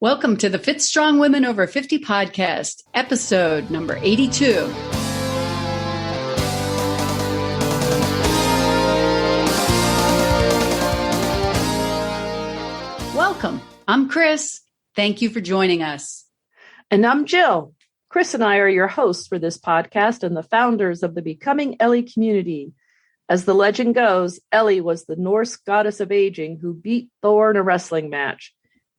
Welcome to the Fit Strong Women Over 50 podcast, episode number 82. Welcome. I'm Chris. Thank you for joining us. And I'm Jill. Chris and I are your hosts for this podcast and the founders of the Becoming Elli community. As the legend goes, Elli was the Norse goddess of aging who beat Thor in a wrestling match.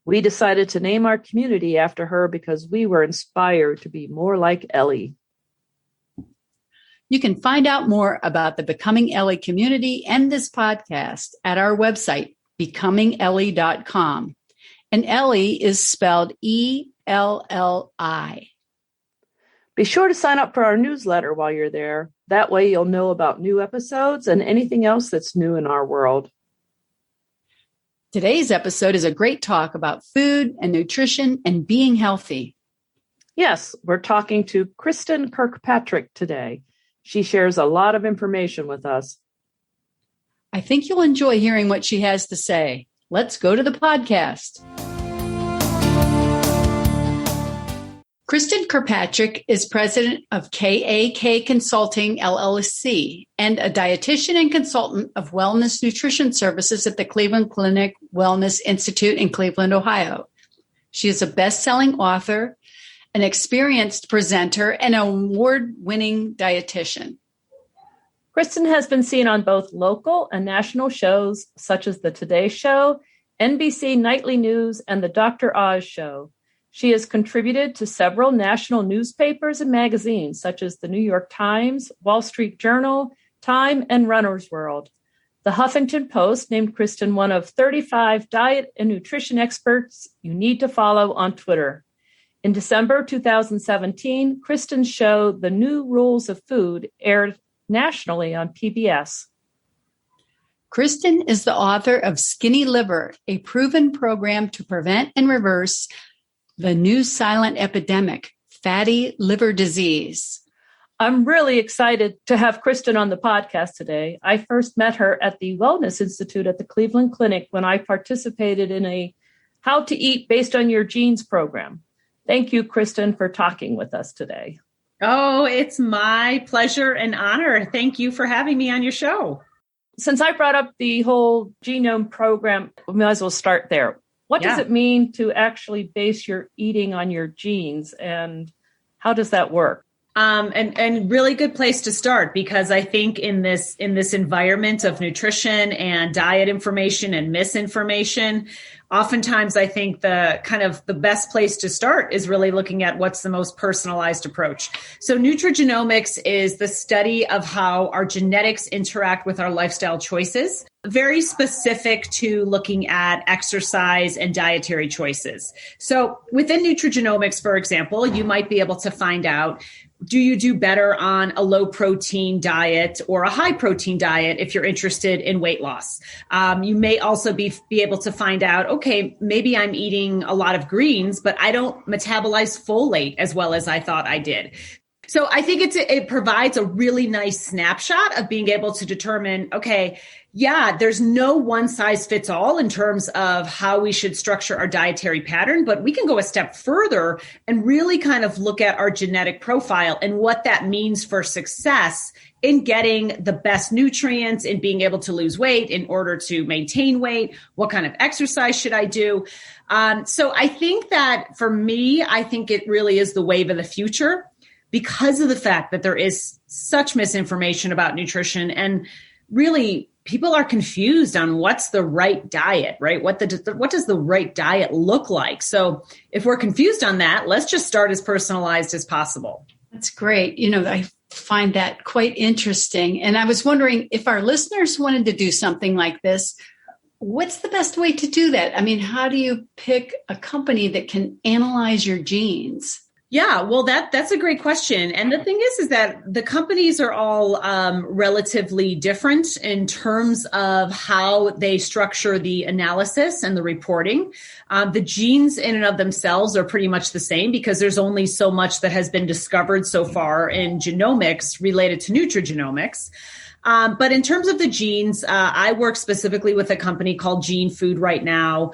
We decided to name our community after her because we were inspired to be more like Elli. You can find out more about the Becoming Elli community and this podcast at our website, becomingelli.com. And Elli is spelled E-L-L-I. Be sure to sign up for our newsletter while you're there. That way you'll know about new episodes and anything else that's new in our world. Today's episode is a great talk about food and nutrition and being healthy. Yes, we're talking to Kristin Kirkpatrick today. She shares a lot of information with us. I think you'll enjoy hearing what she has to say. Let's go to the podcast. Kristin Kirkpatrick is president of KAK Consulting, LLC, and a dietitian and consultant of wellness nutrition services at the Cleveland Clinic Wellness Institute in Cleveland, Ohio. She is a best-selling author, an experienced presenter, and an award-winning dietitian. Kristin has been seen on both local and national shows such as The Today Show, NBC Nightly News, and The Dr. Oz Show. She has contributed to several national newspapers and magazines, such as the New York Times, Wall Street Journal, Time, and Runner's World. The Huffington Post named Kristin one of 35 diet and nutrition experts you need to follow on Twitter. In December 2017, Kristin's show, The New Rules of Food, aired nationally on PBS. Kristin is the author of Skinny Liver, a proven program to prevent and reverse the new silent epidemic, fatty liver disease. I'm really excited to have Kristin on the podcast today. I first met her at the Wellness Institute at the Cleveland Clinic when I participated in a How to Eat Based on Your Genes program. Thank you, Kristin, for talking with us today. Oh, it's my pleasure and honor. Thank you for having me on your show. Since I brought up the whole genome program, we might as well start there. What does it mean to actually base your eating on your genes, and how does that work? And really good place to start, because I think in this environment of nutrition and diet information and misinformation, oftentimes I think the best place to start is really looking at what's the most personalized approach. So nutrigenomics is the study of how our genetics interact with our lifestyle choices, very specific to looking at exercise and dietary choices. So within nutrigenomics, for example, you might be able to find out, do you do better on a low protein diet or a high protein diet if you're interested in weight loss? You may also be able to find out, okay, maybe I'm eating a lot of greens, but I don't metabolize folate as well as I thought I did. So I think it provides a really nice snapshot of being able to determine, okay, yeah, there's no one size fits all in terms of how we should structure our dietary pattern, but we can go a step further and really kind of look at our genetic profile and what that means for success in getting the best nutrients, in being able to lose weight in order to maintain weight. What kind of exercise should I do? So I think that for me, I think it really is the wave of the future because of the fact that there is such misinformation about nutrition, and really people are confused on what's the right diet, right? What does the right diet look like? So if we're confused on that, let's just start as personalized as possible. That's great. I find that quite interesting. And I was wondering if our listeners wanted to do something like this, what's the best way to do that? I mean, how do you pick a company that can analyze your genes? Yeah, well, that's a great question. And the thing is that the companies are all relatively different in terms of how they structure the analysis and the reporting. The genes in and of themselves are pretty much the same because there's only so much that has been discovered so far in genomics related to nutrigenomics. But in terms of the genes, I work specifically with a company called Gene Food right now.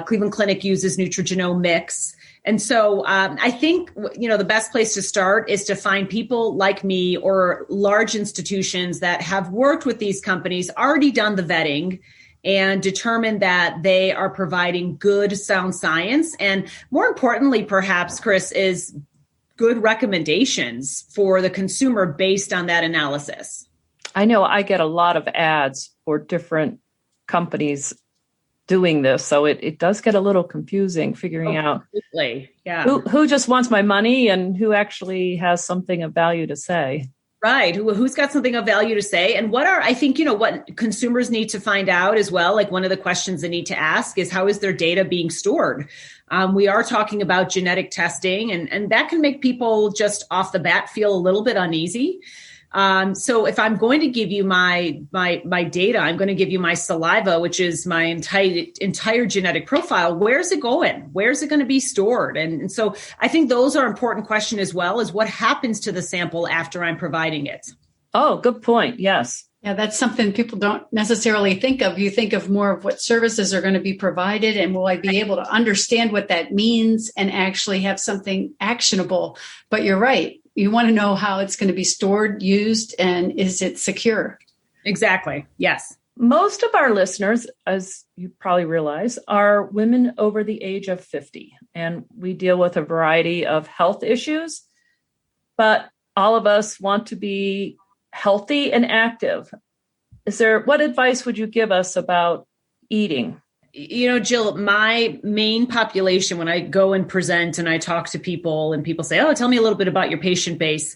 Cleveland Clinic uses Nutrigenomics. And so I think, the best place to start is to find people like me or large institutions that have worked with these companies, already done the vetting, and determined that they are providing good, sound science. And more importantly, perhaps, Chris, is good recommendations for the consumer based on that analysis. I know I get a lot of ads for different companies doing this. So it does get a little confusing figuring out who just wants my money and who actually has something of value to say. Right. Who's got something of value to say? And what consumers need to find out as well, like one of the questions they need to ask is, how is their data being stored? We are talking about genetic testing, and that can make people just off the bat feel a little bit uneasy. So if I'm going to give you my data, I'm going to give you my saliva, which is my entire genetic profile. Where's it going? Where's it going to be stored? And so I think those are important questions as well, as what happens to the sample after I'm providing it. Oh, good point. Yes. Yeah, that's something people don't necessarily think of. You think of more of what services are going to be provided, and will I be able to understand what that means and actually have something actionable? But you're right. You want to know how it's going to be stored, used, and is it secure? Exactly. Yes. Most of our listeners, as you probably realize, are women over the age of 50. And we deal with a variety of health issues, but all of us want to be healthy and active. What advice would you give us about eating? Jill, my main population, when I go and present and I talk to people and people say, tell me a little bit about your patient base.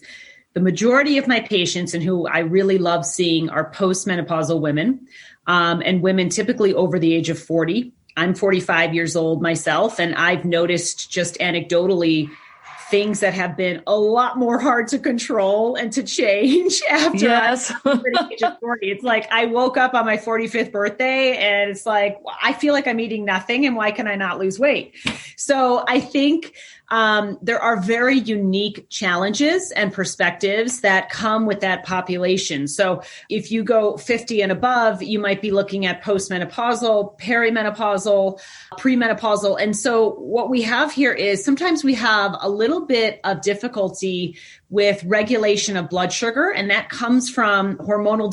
The majority of my patients, and who I really love seeing, are postmenopausal women, and women typically over the age of 40. I'm 45 years old myself, and I've noticed just anecdotally things that have been a lot more hard to control and to change after the age of 40. It's like I woke up on my 45th birthday and it's like, I feel like I'm eating nothing, and why can I not lose weight? So I think there are very unique challenges and perspectives that come with that population. So if you go 50 and above, you might be looking at postmenopausal, perimenopausal, premenopausal. And so what we have here is sometimes we have a little bit of difficulty with regulation of blood sugar, and that comes from hormonal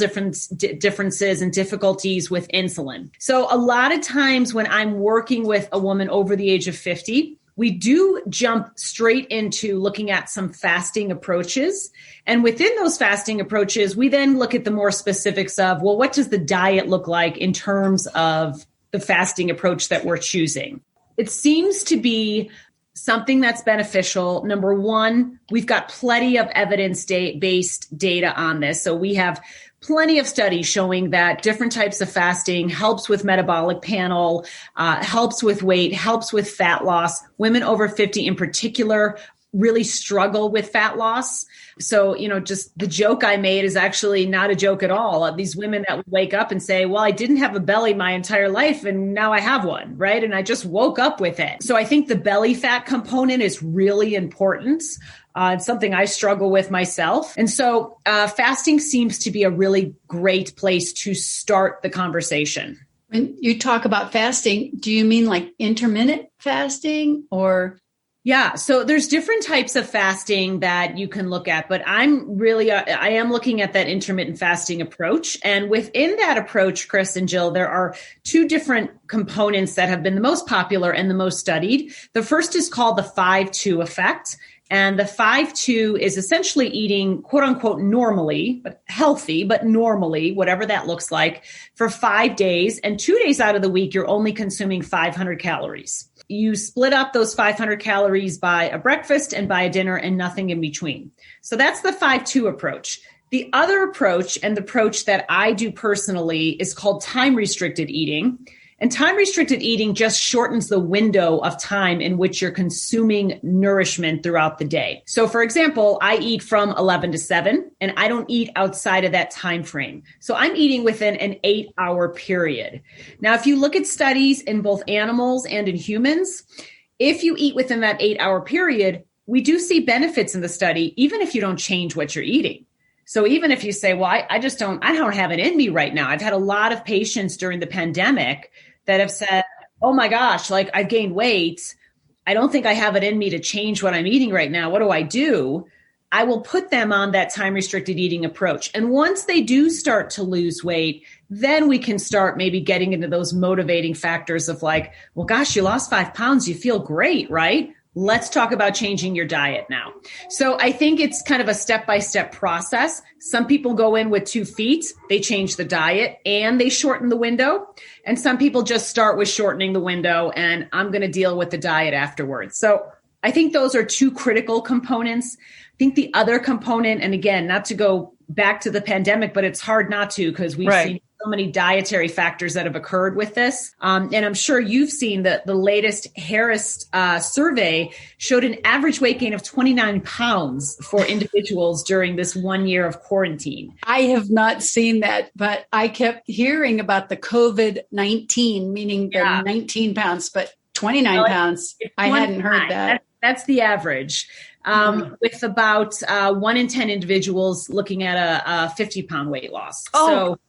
differences and difficulties with insulin. So a lot of times when I'm working with a woman over the age of 50, we do jump straight into looking at some fasting approaches. And within those fasting approaches, we then look at the more specifics of, well, what does the diet look like in terms of the fasting approach that we're choosing? It seems to be something that's beneficial. Number one, we've got plenty of evidence-based data on this. So we have plenty of studies showing that different types of fasting helps with metabolic panel, helps with weight, helps with fat loss. Women over 50 in particular really struggle with fat loss. So, just the joke I made is actually not a joke at all. These women that would wake up and say, well, I didn't have a belly my entire life and now I have one, right? And I just woke up with it. So I think the belly fat component is really important. It's something I struggle with myself. And so fasting seems to be a really great place to start the conversation. When you talk about fasting, do you mean like intermittent fasting or? Yeah. So there's different types of fasting that you can look at, but I am looking at that intermittent fasting approach. And within that approach, Chris and Jill, there are two different components that have been the most popular and the most studied. The first is called the 5-2 effect. And the 5-2 is essentially eating, quote unquote, normally, but healthy, but normally, whatever that looks like, for 5 days. And 2 days out of the week, you're only consuming 500 calories. You split up those 500 calories by a breakfast and by a dinner and nothing in between. So that's the 5-2 approach. The other approach, and the approach that I do personally, is called time-restricted eating. And time-restricted eating just shortens the window of time in which you're consuming nourishment throughout the day. So for example, I eat from 11 to 7, and I don't eat outside of that time frame. So I'm eating within an 8-hour period. Now, if you look at studies in both animals and in humans, if you eat within that 8-hour period, we do see benefits in the study, even if you don't change what you're eating. So even if you say, well, I don't have it in me right now. I've had a lot of patients during the pandemic that have said, oh my gosh, like I've gained weight. I don't think I have it in me to change what I'm eating right now. What do I do? I will put them on that time-restricted eating approach. And once they do start to lose weight, then we can start maybe getting into those motivating factors of like, well, gosh, you lost 5 pounds. You feel great, right? Let's talk about changing your diet now. So I think it's kind of a step-by-step process. Some people go in with 2 feet, they change the diet and they shorten the window. And some people just start with shortening the window and I'm going to deal with the diet afterwards. So I think those are 2 critical components. I think the other component, and again, not to go back to the pandemic, but it's hard not to because we've seen so many dietary factors that have occurred with this. And I'm sure you've seen that the latest Harris survey showed an average weight gain of 29 pounds for individuals during this 1 year of quarantine. I have not seen that, but I kept hearing about the COVID-19, meaning the 19 pounds, but 29 pounds. I hadn't heard that. That's the average. With about 1 in 10 individuals looking at a 50-pound weight loss. So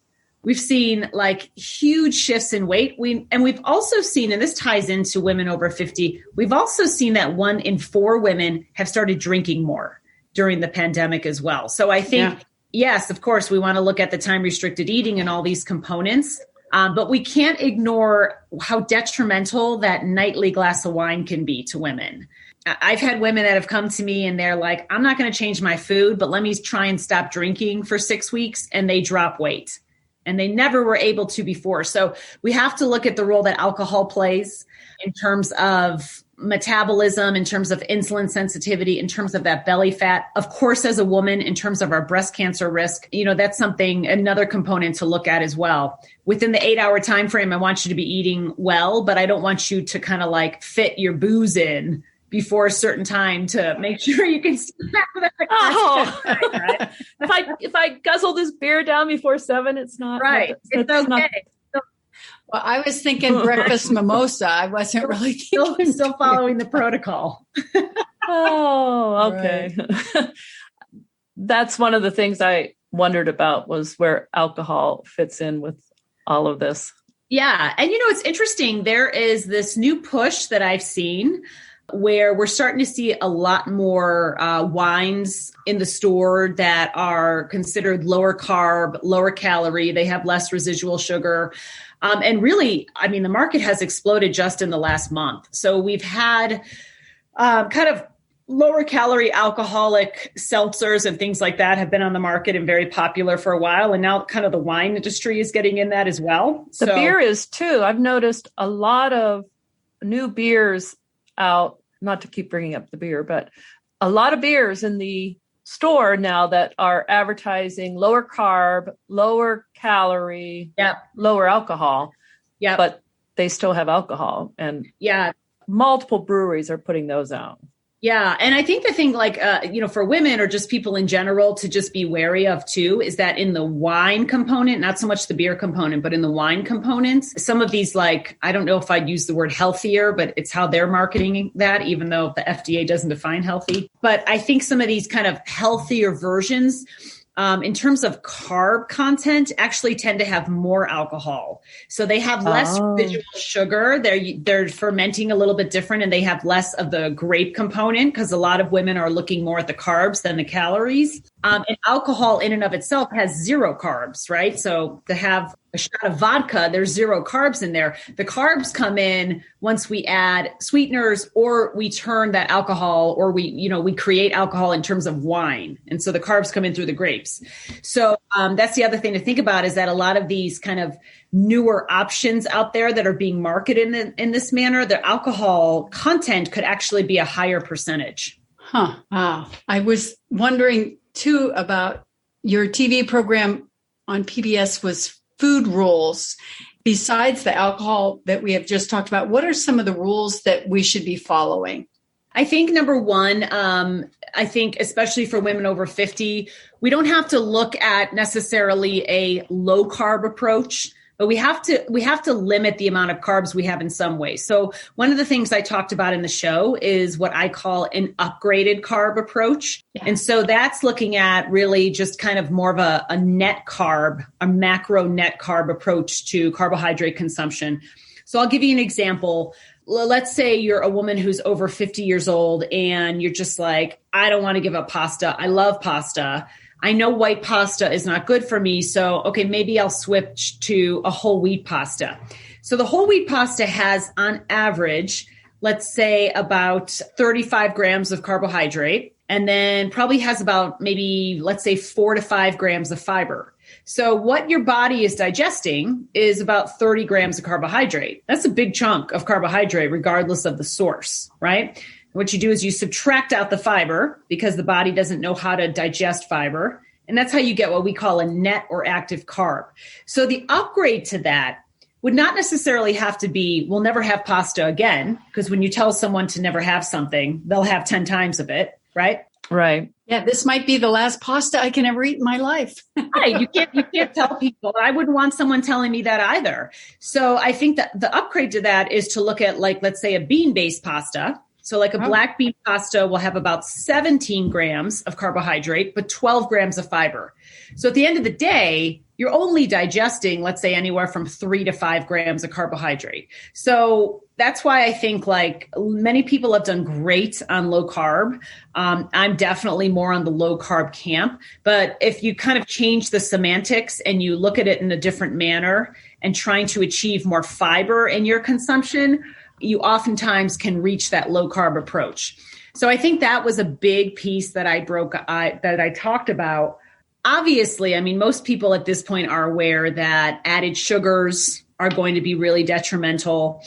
we've seen like huge shifts in weight. We've also seen, and this ties into women over 50, we've also seen that 1 in 4 women have started drinking more during the pandemic as well. So I think, yes, of course, we want to look at the time-restricted eating and all these components, but we can't ignore how detrimental that nightly glass of wine can be to women. I've had women that have come to me and they're like, I'm not going to change my food, but let me try and stop drinking for 6 weeks, and they drop weight. And they never were able to before. So we have to look at the role that alcohol plays in terms of metabolism, in terms of insulin sensitivity, in terms of that belly fat. Of course, as a woman, in terms of our breast cancer risk, that's something, another component to look at as well. Within the 8-hour time frame, I want you to be eating well, but I don't want you to kind of like fit your booze in before a certain time to make sure you can see that. Right? If I guzzle this beer down before 7, it's not right. It's okay. Well, I was thinking breakfast mimosa. I wasn't really still following the protocol. Okay. Right. That's one of the things I wondered about, was where alcohol fits in with all of this. Yeah. And it's interesting. There is this new push that I've seen where we're starting to see a lot more wines in the store that are considered lower carb, lower calorie. They have less residual sugar. And really, the market has exploded just in the last month. So we've had kind of lower calorie alcoholic seltzers and things like that have been on the market and very popular for a while. And now kind of the wine industry is getting in that as well. The beer is too. I've noticed a lot of new beers out, not to keep bringing up the beer, but a lot of beers in the store now that are advertising lower carb, lower calorie, lower alcohol, but they still have alcohol. And multiple breweries are putting those out. Yeah. And I think the thing for women or just people in general to just be wary of too, is that in the wine component, not so much the beer component, but in the wine components, some of these, I don't know if I'd use the word healthier, but it's how they're marketing that, even though the FDA doesn't define healthy. But I think some of these kind of healthier versions, in terms of carb content, actually tend to have more alcohol. So they have less residual sugar. They're fermenting a little bit different, and they have less of the grape component because a lot of women are looking more at the carbs than the calories. And alcohol in and of itself has 0 carbs, right? So to have a shot of vodka, there's 0 carbs in there. The carbs come in once we add sweeteners or we turn that alcohol, or we create alcohol in terms of wine. And so the carbs come in through the grapes. So that's the other thing to think about, is that a lot of these kind of newer options out there that are being marketed in this manner, the alcohol content could actually be a higher percentage. Huh. Wow. I was wondering too about your TV program on PBS was Food Rules. Besides the alcohol that we have just talked about, what are some of the rules that we should be following? I think number one, I think especially for women over 50, we don't have to look at necessarily a low carb approach, but we have to limit the amount of carbs we have in some way. So one of the things I talked about in the show is what I call an upgraded carb approach. Yeah. And so that's looking at really just kind of more of a net carb, a macro net carb approach to carbohydrate consumption. So I'll give you an example. Let's say you're a woman who's over 50 years old and you're just like, I don't want to give up pasta. I love pasta. I know white pasta is not good for me. So, okay, maybe I'll switch to a whole wheat pasta. So the whole wheat pasta has on average, let's say about 35 grams of carbohydrate, and then probably has about maybe, let's say 4 to 5 grams of fiber. So what your body is digesting is about 30 grams of carbohydrate. That's a big chunk of carbohydrate, regardless of the source, right? What you do is you subtract out the fiber because the body doesn't know how to digest fiber. And that's how you get what we call a net or active carb. So the upgrade to that would not necessarily have to be, we'll never have pasta again, because when you tell someone to never have something, they'll have 10 times of it, right? Right. Yeah, this might be the last pasta I can ever eat in my life. Right. You can't tell people. I wouldn't want someone telling me that either. So I think that the upgrade to that is to look at, like, let's say a bean-based pasta. So like a black bean pasta will have about 17 grams of carbohydrate, but 12 grams of fiber. So at the end of the day, you're only digesting, let's say, anywhere from 3 to 5 grams of carbohydrate. So that's why I think like many people have done great on low carb. I'm definitely more on the low carb camp. But if you kind of change the semantics and you look at it in a different manner and trying to achieve more fiber in your consumption, you oftentimes can reach that low carb approach. So I think that was a big piece that I talked about. Obviously, I mean, most people at this point are aware that added sugars are going to be really detrimental.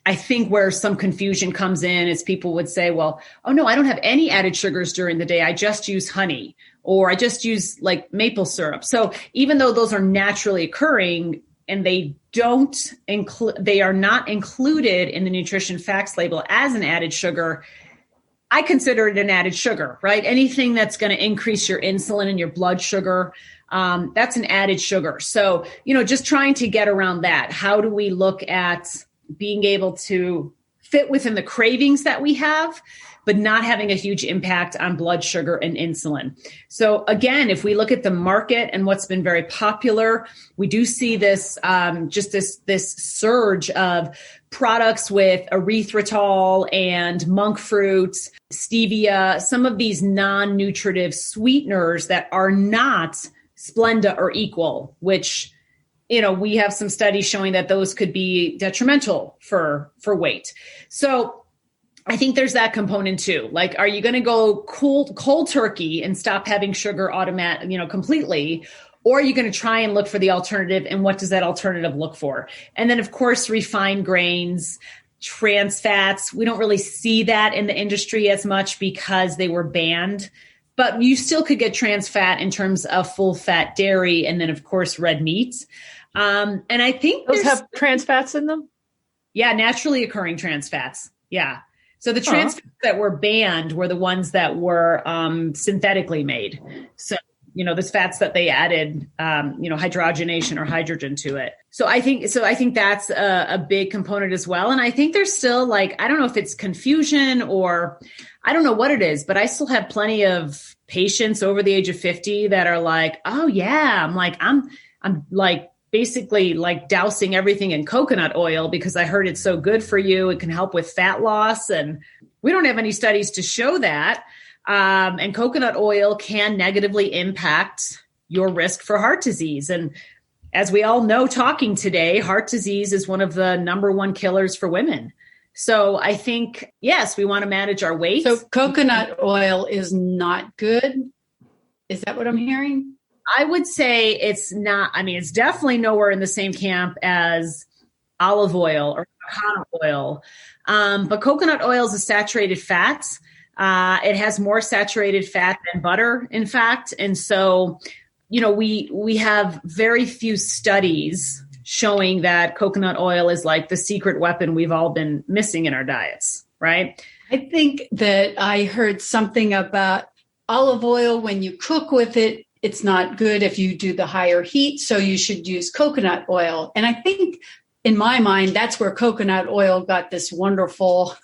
I think where some confusion comes in is people would say, well, oh no, I don't have any added sugars during the day. I just use honey, or I just use like maple syrup. So even though those are naturally occurring, and they are not included in the nutrition facts label as an added sugar, I consider it an added sugar, right? Anything that's going to increase your insulin and your blood sugar, that's an added sugar. So, just trying to get around that. How do we look at being able to fit within the cravings that we have, but not having a huge impact on blood sugar and insulin? So again, if we look at the market and what's been very popular, we do see this, this surge of products with erythritol and monk fruit, stevia, some of these non-nutritive sweeteners that are not Splenda or Equal, which, we have some studies showing that those could be detrimental for weight. So I think there's that component too. Like, are you going to go cold turkey and stop having sugar completely? Or are you going to try and look for the alternative? And what does that alternative look for? And then, of course, refined grains, trans fats. We don't really see that in the industry as much because they were banned. But you still could get trans fat in terms of full fat dairy. And then, of course, red meat. And I think those have trans fats in them. Yeah. Naturally occurring trans fats. Yeah. So the trans fats that were banned were the ones that were synthetically made. So, those fats that they added, hydrogenation or hydrogen to it. So I think that's a big component as well. And I think there's still I don't know if it's confusion or I don't know what it is, but I still have plenty of patients over the age of 50 that are like, oh yeah, I'm basically dousing everything in coconut oil because I heard it's so good for you. It can help with fat loss. And we don't have any studies to show that. And coconut oil can negatively impact your risk for heart disease. And as we all know, talking today, heart disease is one of the number one killers for women. So I think, yes, we want to manage our weight. So coconut oil is not good. Is that what I'm hearing? I would say it's not. I mean, it's definitely nowhere in the same camp as olive oil or avocado oil. But coconut oil is a saturated fat. It has more saturated fat than butter, in fact. And so, we have very few studies showing that coconut oil is like the secret weapon we've all been missing in our diets, right? I think that I heard something about olive oil when you cook with it. it's not good if you do the higher heat, so you should use coconut oil. And I think in my mind, that's where coconut oil got this wonderful,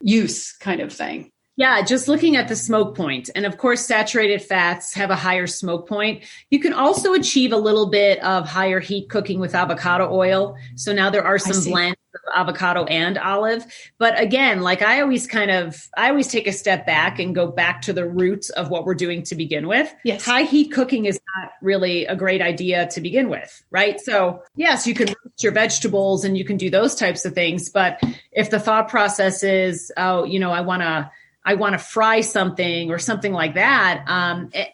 use kind of thing. Yeah, just looking at the smoke point. And of course, saturated fats have a higher smoke point. You can also achieve a little bit of higher heat cooking with avocado oil. So now there are some blends of avocado and olive. But again, like I always take a step back and go back to the roots of what we're doing to begin with. Yes. High heat cooking is not really a great idea to begin with, right? So yes, you can roast your vegetables and you can do those types of things. But if the thought process is, I want to fry something or something like that,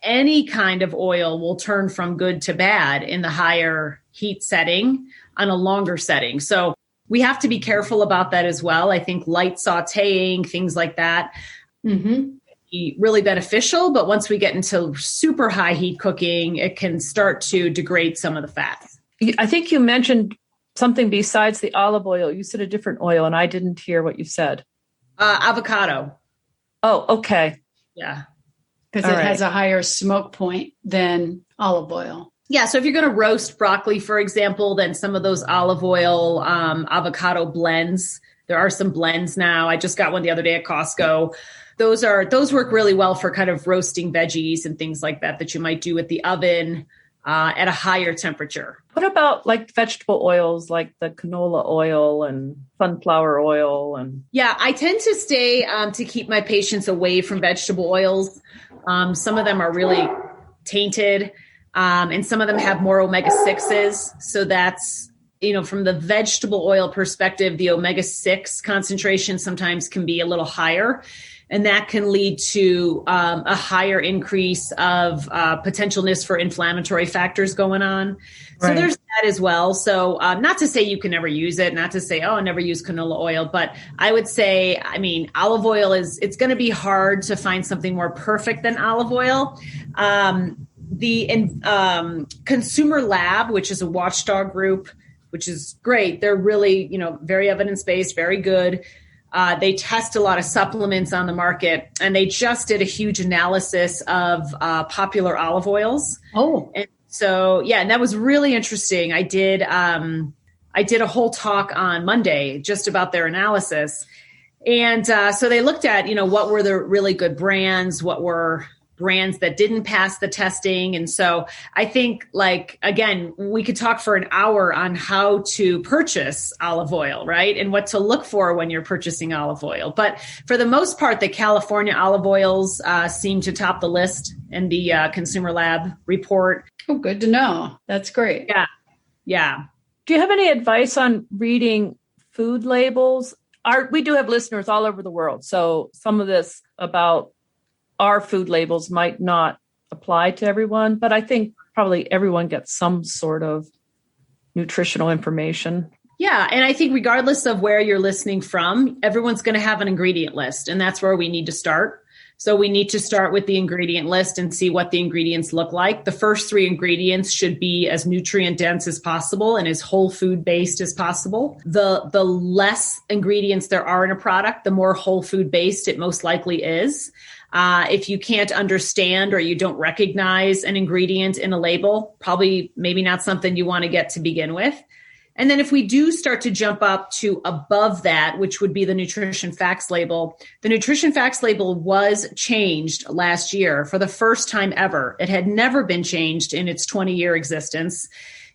any kind of oil will turn from good to bad in the higher heat setting on a longer setting. So we have to be careful about that as well. I think light sauteing, things like that, be really beneficial. But once we get into super high heat cooking, it can start to degrade some of the fats. I think you mentioned something besides the olive oil. You said a different oil, and I didn't hear what you said. Avocado. Oh, okay. Yeah. Because it has a higher smoke point than olive oil. Yeah. So if you're going to roast broccoli, for example, then some of those olive oil, avocado blends, there are some blends now. I just got one the other day at Costco. Those work really well for kind of roasting veggies and things like that you might do at the oven at a higher temperature. What about like vegetable oils, like the canola oil and sunflower oil? Yeah, I tend to stay to keep my patients away from vegetable oils. Some of them are really tainted, and some of them have more omega-6s. So that's, from the vegetable oil perspective, the omega-6 concentration sometimes can be a little higher. And that can lead to a higher increase of potentialness for inflammatory factors going on. Right. So there's that as well. So not to say you can never use it, not to say, I never use canola oil, but I would say, olive oil it's going to be hard to find something more perfect than olive oil. The Consumer Lab, which is a watchdog group, which is great. They're really, very evidence-based, very good. They test a lot of supplements on the market, and they just did a huge analysis of popular olive oils. Oh, and so and that was really interesting. I did a whole talk on Monday just about their analysis, and so they looked at what were the really good brands, what were brands that didn't pass the testing. And so I think, again, we could talk for an hour on how to purchase olive oil, right? And what to look for when you're purchasing olive oil. But for the most part, the California olive oils seem to top the list in the Consumer Lab report. Oh, good to know. That's great. Yeah. Yeah. Do you have any advice on reading food labels? We do have listeners all over the world. So some of this about our food labels might not apply to everyone, but I think probably everyone gets some sort of nutritional information. Yeah. And I think regardless of where you're listening from, everyone's going to have an ingredient list, and that's where we need to start. So we need to start with the ingredient list and see what the ingredients look like. The first 3 ingredients should be as nutrient dense as possible and as whole food based as possible. The less ingredients there are in a product, the more whole food based it most likely is. If you can't understand or you don't recognize an ingredient in a label, probably maybe not something you want to get to begin with. And then if we do start to jump up to above that, which would be the nutrition facts label, the nutrition facts label was changed last year for the first time ever. It had never been changed in its 20-year existence.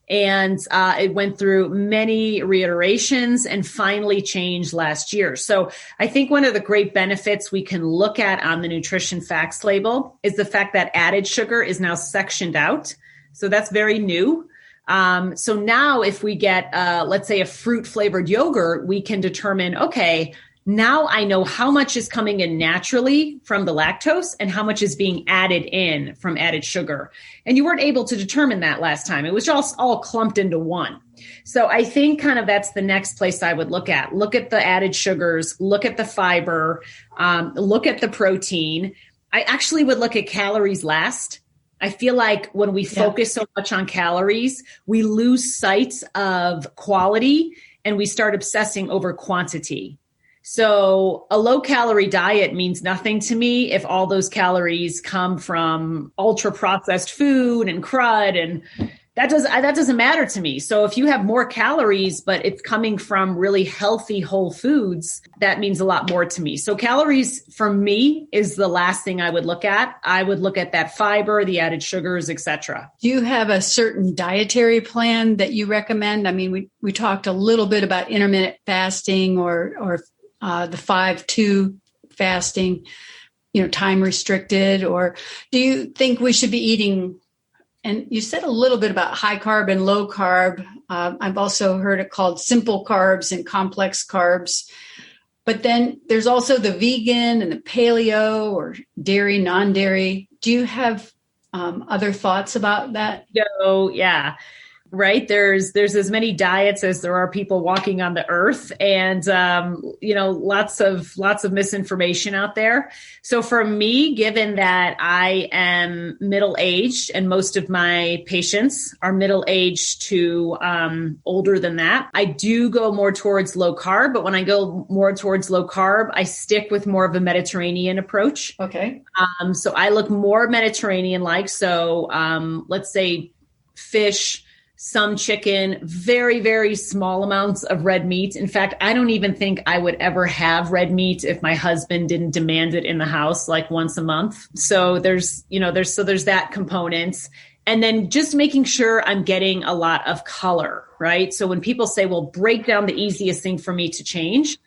And it went through many reiterations and finally changed last year. So I think one of the great benefits we can look at on the nutrition facts label is the fact that added sugar is now sectioned out. So that's very new. So now if we get, let's say, a fruit flavored yogurt, we can determine, okay, now I know how much is coming in naturally from the lactose and how much is being added in from added sugar. And you weren't able to determine that last time. It was just all clumped into one. So I think kind of that's the next place I would look at. Look at the added sugars, look at the fiber, look at the protein. I actually would look at calories last. I feel like when we focus so much on calories, we lose sight of quality and we start obsessing over quantity. So a low calorie diet means nothing to me if all those calories come from ultra processed food and crud, and that doesn't matter to me. So if you have more calories, but it's coming from really healthy whole foods, that means a lot more to me. So calories for me is the last thing I would look at. I would look at that fiber, the added sugars, etc. Do you have a certain dietary plan that you recommend? I mean, we talked a little bit about intermittent fasting or the 5-2 fasting, time restricted, or do you think we should be eating? And you said a little bit about high carb and low carb. I've also heard it called simple carbs and complex carbs. But then there's also the vegan and the paleo or dairy, non-dairy. Do you have other thoughts about that? No, yeah. Right. There's as many diets as there are people walking on the earth, and, lots of misinformation out there. So for me, given that I am middle-aged and most of my patients are middle-aged to older than that, I do go more towards low carb. But when I go more towards low carb, I stick with more of a Mediterranean approach. Okay. So I look more Mediterranean-like. So let's say fish, some chicken, very, very small amounts of red meat. In fact, I don't even think I would ever have red meat if my husband didn't demand it in the house like once a month. So there's that component. And then just making sure I'm getting a lot of color, right? So when people say, well, break down the easiest thing for me to change,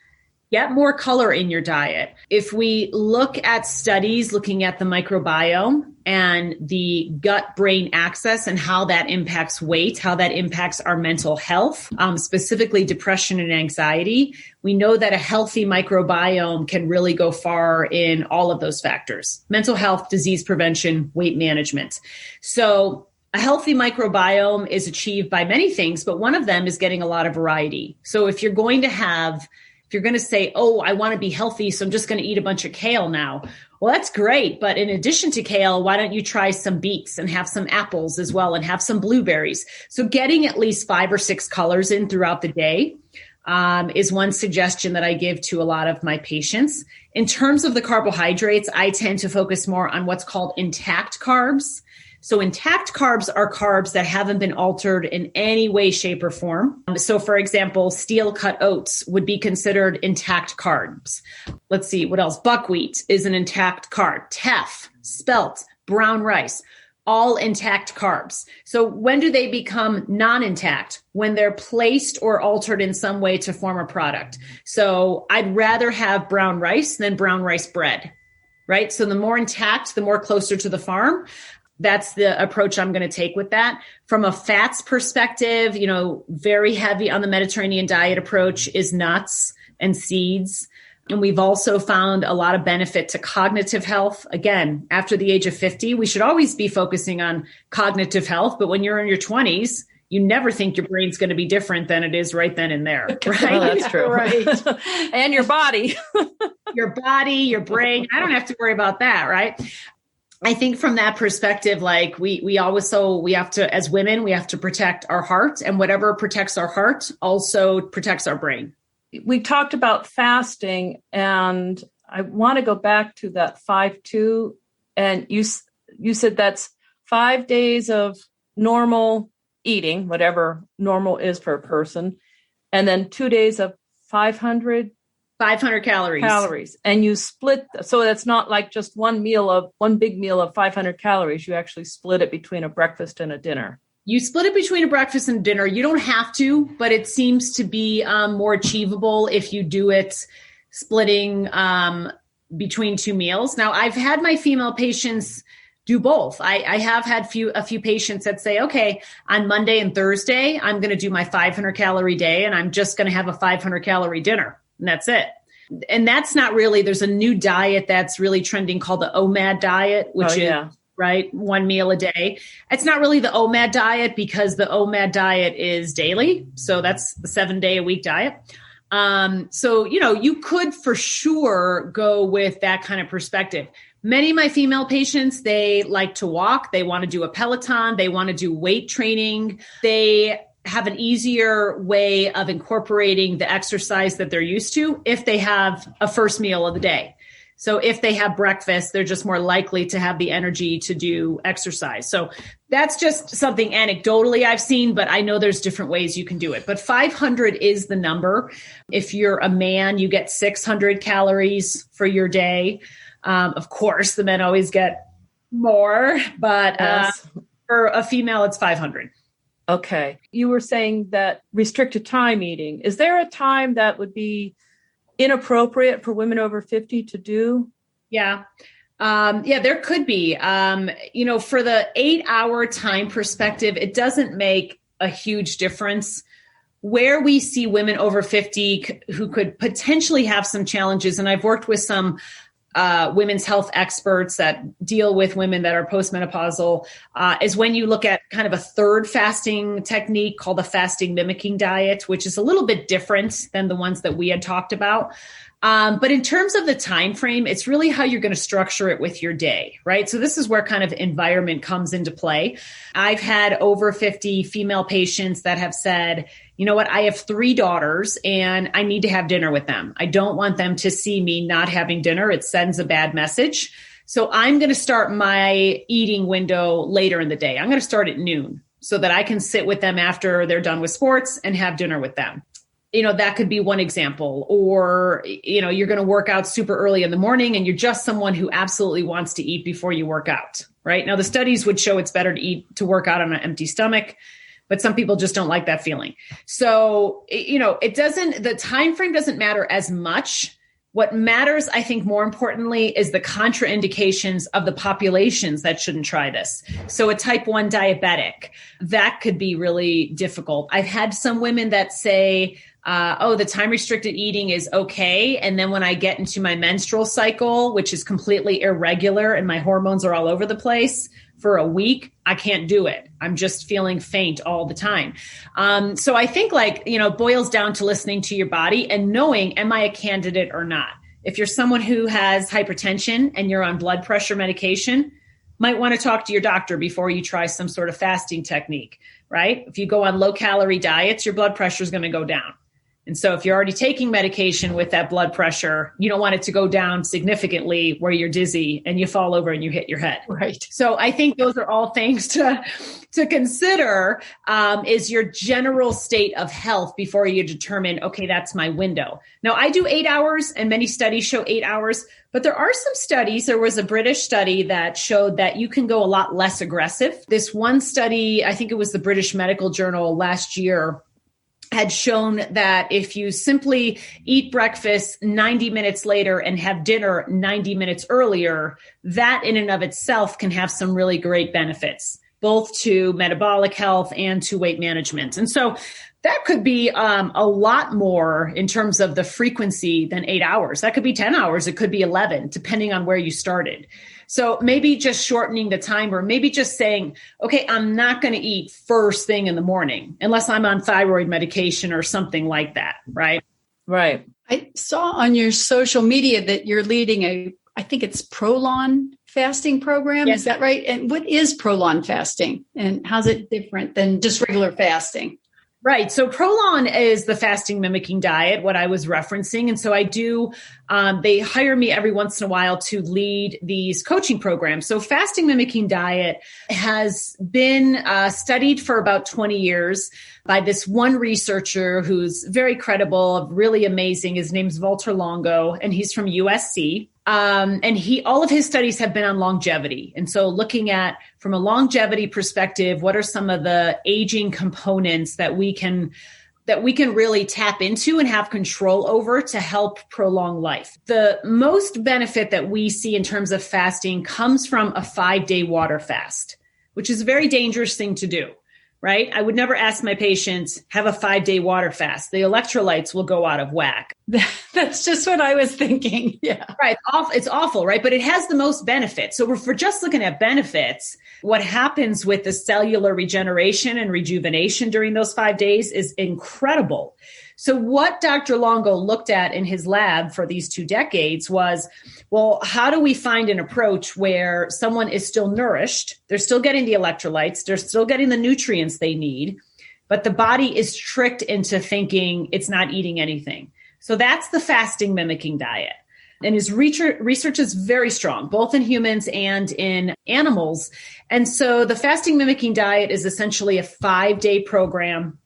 get more color in your diet. If we look at studies looking at the microbiome and the gut-brain axis and how that impacts weight, how that impacts our mental health, specifically depression and anxiety, we know that a healthy microbiome can really go far in all of those factors: mental health, disease prevention, weight management. So a healthy microbiome is achieved by many things, but one of them is getting a lot of variety. So if you're going to say, oh, I want to be healthy, so I'm just going to eat a bunch of kale now. Well, that's great. But in addition to kale, why don't you try some beets and have some apples as well and have some blueberries? So getting at least 5 or 6 colors in throughout the day is one suggestion that I give to a lot of my patients. In terms of the carbohydrates, I tend to focus more on what's called intact carbs. So intact carbs are carbs that haven't been altered in any way, shape, or form. So for example, steel cut oats would be considered intact carbs. Let's see, what else? Buckwheat is an intact carb. Teff, spelt, brown rice, all intact carbs. So when do they become non-intact? When they're placed or altered in some way to form a product. So I'd rather have brown rice than brown rice bread, right? So the more intact, the more closer to the farm. That's the approach I'm going to take with that. From a fats perspective, very heavy on the Mediterranean diet approach is nuts and seeds. And we've also found a lot of benefit to cognitive health. Again, after the age of 50, we should always be focusing on cognitive health. But when you're in your 20s, you never think your brain's going to be different than it is right then and there. Right? Oh, that's true. Right. And your body. Your body, your brain. I don't have to worry about that, right? I think from that perspective, like we have to, as women, we have to protect our heart, and whatever protects our heart also protects our brain. We talked about fasting, and I want to go back to that 5-2. And you said that's 5 days of normal eating, whatever normal is for a person, and then 2 days of 500 calories. And you split. So that's not like just one big meal of 500 calories. You actually split it between a breakfast and a dinner. You split it between a breakfast and dinner. You don't have to, but it seems to be more achievable if you do it splitting between 2 meals. Now, I've had my female patients do both. I have had a few patients that say, okay, on Monday and Thursday, I'm going to do my 500 calorie day, and I'm just going to have a 500 calorie dinner. And that's it. And that's not really, there's a new diet that's really trending called the Omad Diet, which is, right, 1 meal a day. It's not really the Omad Diet because the Omad Diet is daily. So that's the 7-day-a-week diet. So, you could for sure go with that kind of perspective. Many of my female patients, they like to walk. They want to do a Peloton. They want to do weight training. They have an easier way of incorporating the exercise that they're used to if they have a first meal of the day. So if they have breakfast, they're just more likely to have the energy to do exercise. So that's just something anecdotally I've seen, but I know there's different ways you can do it. But 500 is the number. If you're a man, you get 600 calories for your day. Of course, the men always get more, but Yes. For a female, it's 500. Okay. You were saying that restricted time eating. Is there a time that would be inappropriate for women over 50 to do? Yeah. There could be. For the 8-hour time perspective, it doesn't make a huge difference. Where we see women over 50 who could potentially have some challenges, and I've worked with some women's health experts that deal with women that are postmenopausal, is when you look at kind of a third fasting technique called the fasting mimicking diet, which is a little bit different than the ones that we had talked about. But in terms of the time frame, it's really how you're going to structure it with your day, right? So this is where kind of environment comes into play. I've had over 50 female patients that have said, you know what, I have 3 daughters and I need to have dinner with them. I don't want them to see me not having dinner. It sends a bad message. So I'm going to start my eating window later in the day. I'm going to start at noon so that I can sit with them after they're done with sports and have dinner with them. That could be one example. Or, you're going to work out super early in the morning and you're just someone who absolutely wants to eat before you work out, right? Now, the studies would show it's better to work out on an empty stomach, but some people just don't like that feeling. So, the time frame doesn't matter as much. What matters, I think, more importantly, is the contraindications of the populations that shouldn't try this. So a type 1 diabetic, that could be really difficult. I've had some women that say, the time restricted eating is okay. And then when I get into my menstrual cycle, which is completely irregular and my hormones are all over the place for a week, I can't do it. I'm just feeling faint all the time. So I think it boils down to listening to your body and knowing, am I a candidate or not? If you're someone who has hypertension and you're on blood pressure medication, might want to talk to your doctor before you try some sort of fasting technique, right? If you go on low calorie diets, your blood pressure is going to go down. And so if you're already taking medication with that blood pressure, you don't want it to go down significantly where you're dizzy and you fall over and you hit your head. Right. So I think those are all things to consider, is your general state of health before you determine, okay, that's my window. Now, I do 8 hours and many studies show 8 hours, but there are some studies. There was a British study that showed that you can go a lot less aggressive. This one study, I think it was the British Medical Journal last year, had shown that if you simply eat breakfast 90 minutes later and have dinner 90 minutes earlier, that in and of itself can have some really great benefits, both to metabolic health and to weight management. And so that could be a lot more in terms of the frequency than 8 hours. That could be 10 hours. It could be 11, depending on where you started. So maybe just shortening the time, or maybe just saying, okay, I'm not going to eat first thing in the morning unless I'm on thyroid medication or something like that. Right. Right. I saw on your social media that you're leading I think it's Prolon fasting program. Yes. Is that right? And what is Prolon fasting and how's it different than just regular fasting? Right. So Prolon is the fasting mimicking diet, what I was referencing. And so I do, they hire me every once in a while to lead these coaching programs. So fasting mimicking diet has been studied for about 20 years by this one researcher who's very credible, really amazing. His name's Walter Longo, and he's from USC. And all of his studies have been on longevity. And so looking at, from a longevity perspective, what are some of the aging components that we can really tap into and have control over to help prolong life? The most benefit that we see in terms of fasting comes from a 5-day water fast, which is a very dangerous thing to do. Right? I would never ask my patients, have a 5-day water fast. The electrolytes will go out of whack. That's just what I was thinking. Yeah. Right. It's awful, right? But it has the most benefits. So if we're just looking at benefits, what happens with the cellular regeneration and rejuvenation during those 5 days is incredible. So what Dr. Longo looked at in his lab for these 2 decades was, well, how do we find an approach where someone is still nourished, they're still getting the electrolytes, they're still getting the nutrients they need, but the body is tricked into thinking it's not eating anything. So that's the fasting mimicking diet. And his research is very strong, both in humans and in animals. And so the fasting mimicking diet is essentially a 5-day program.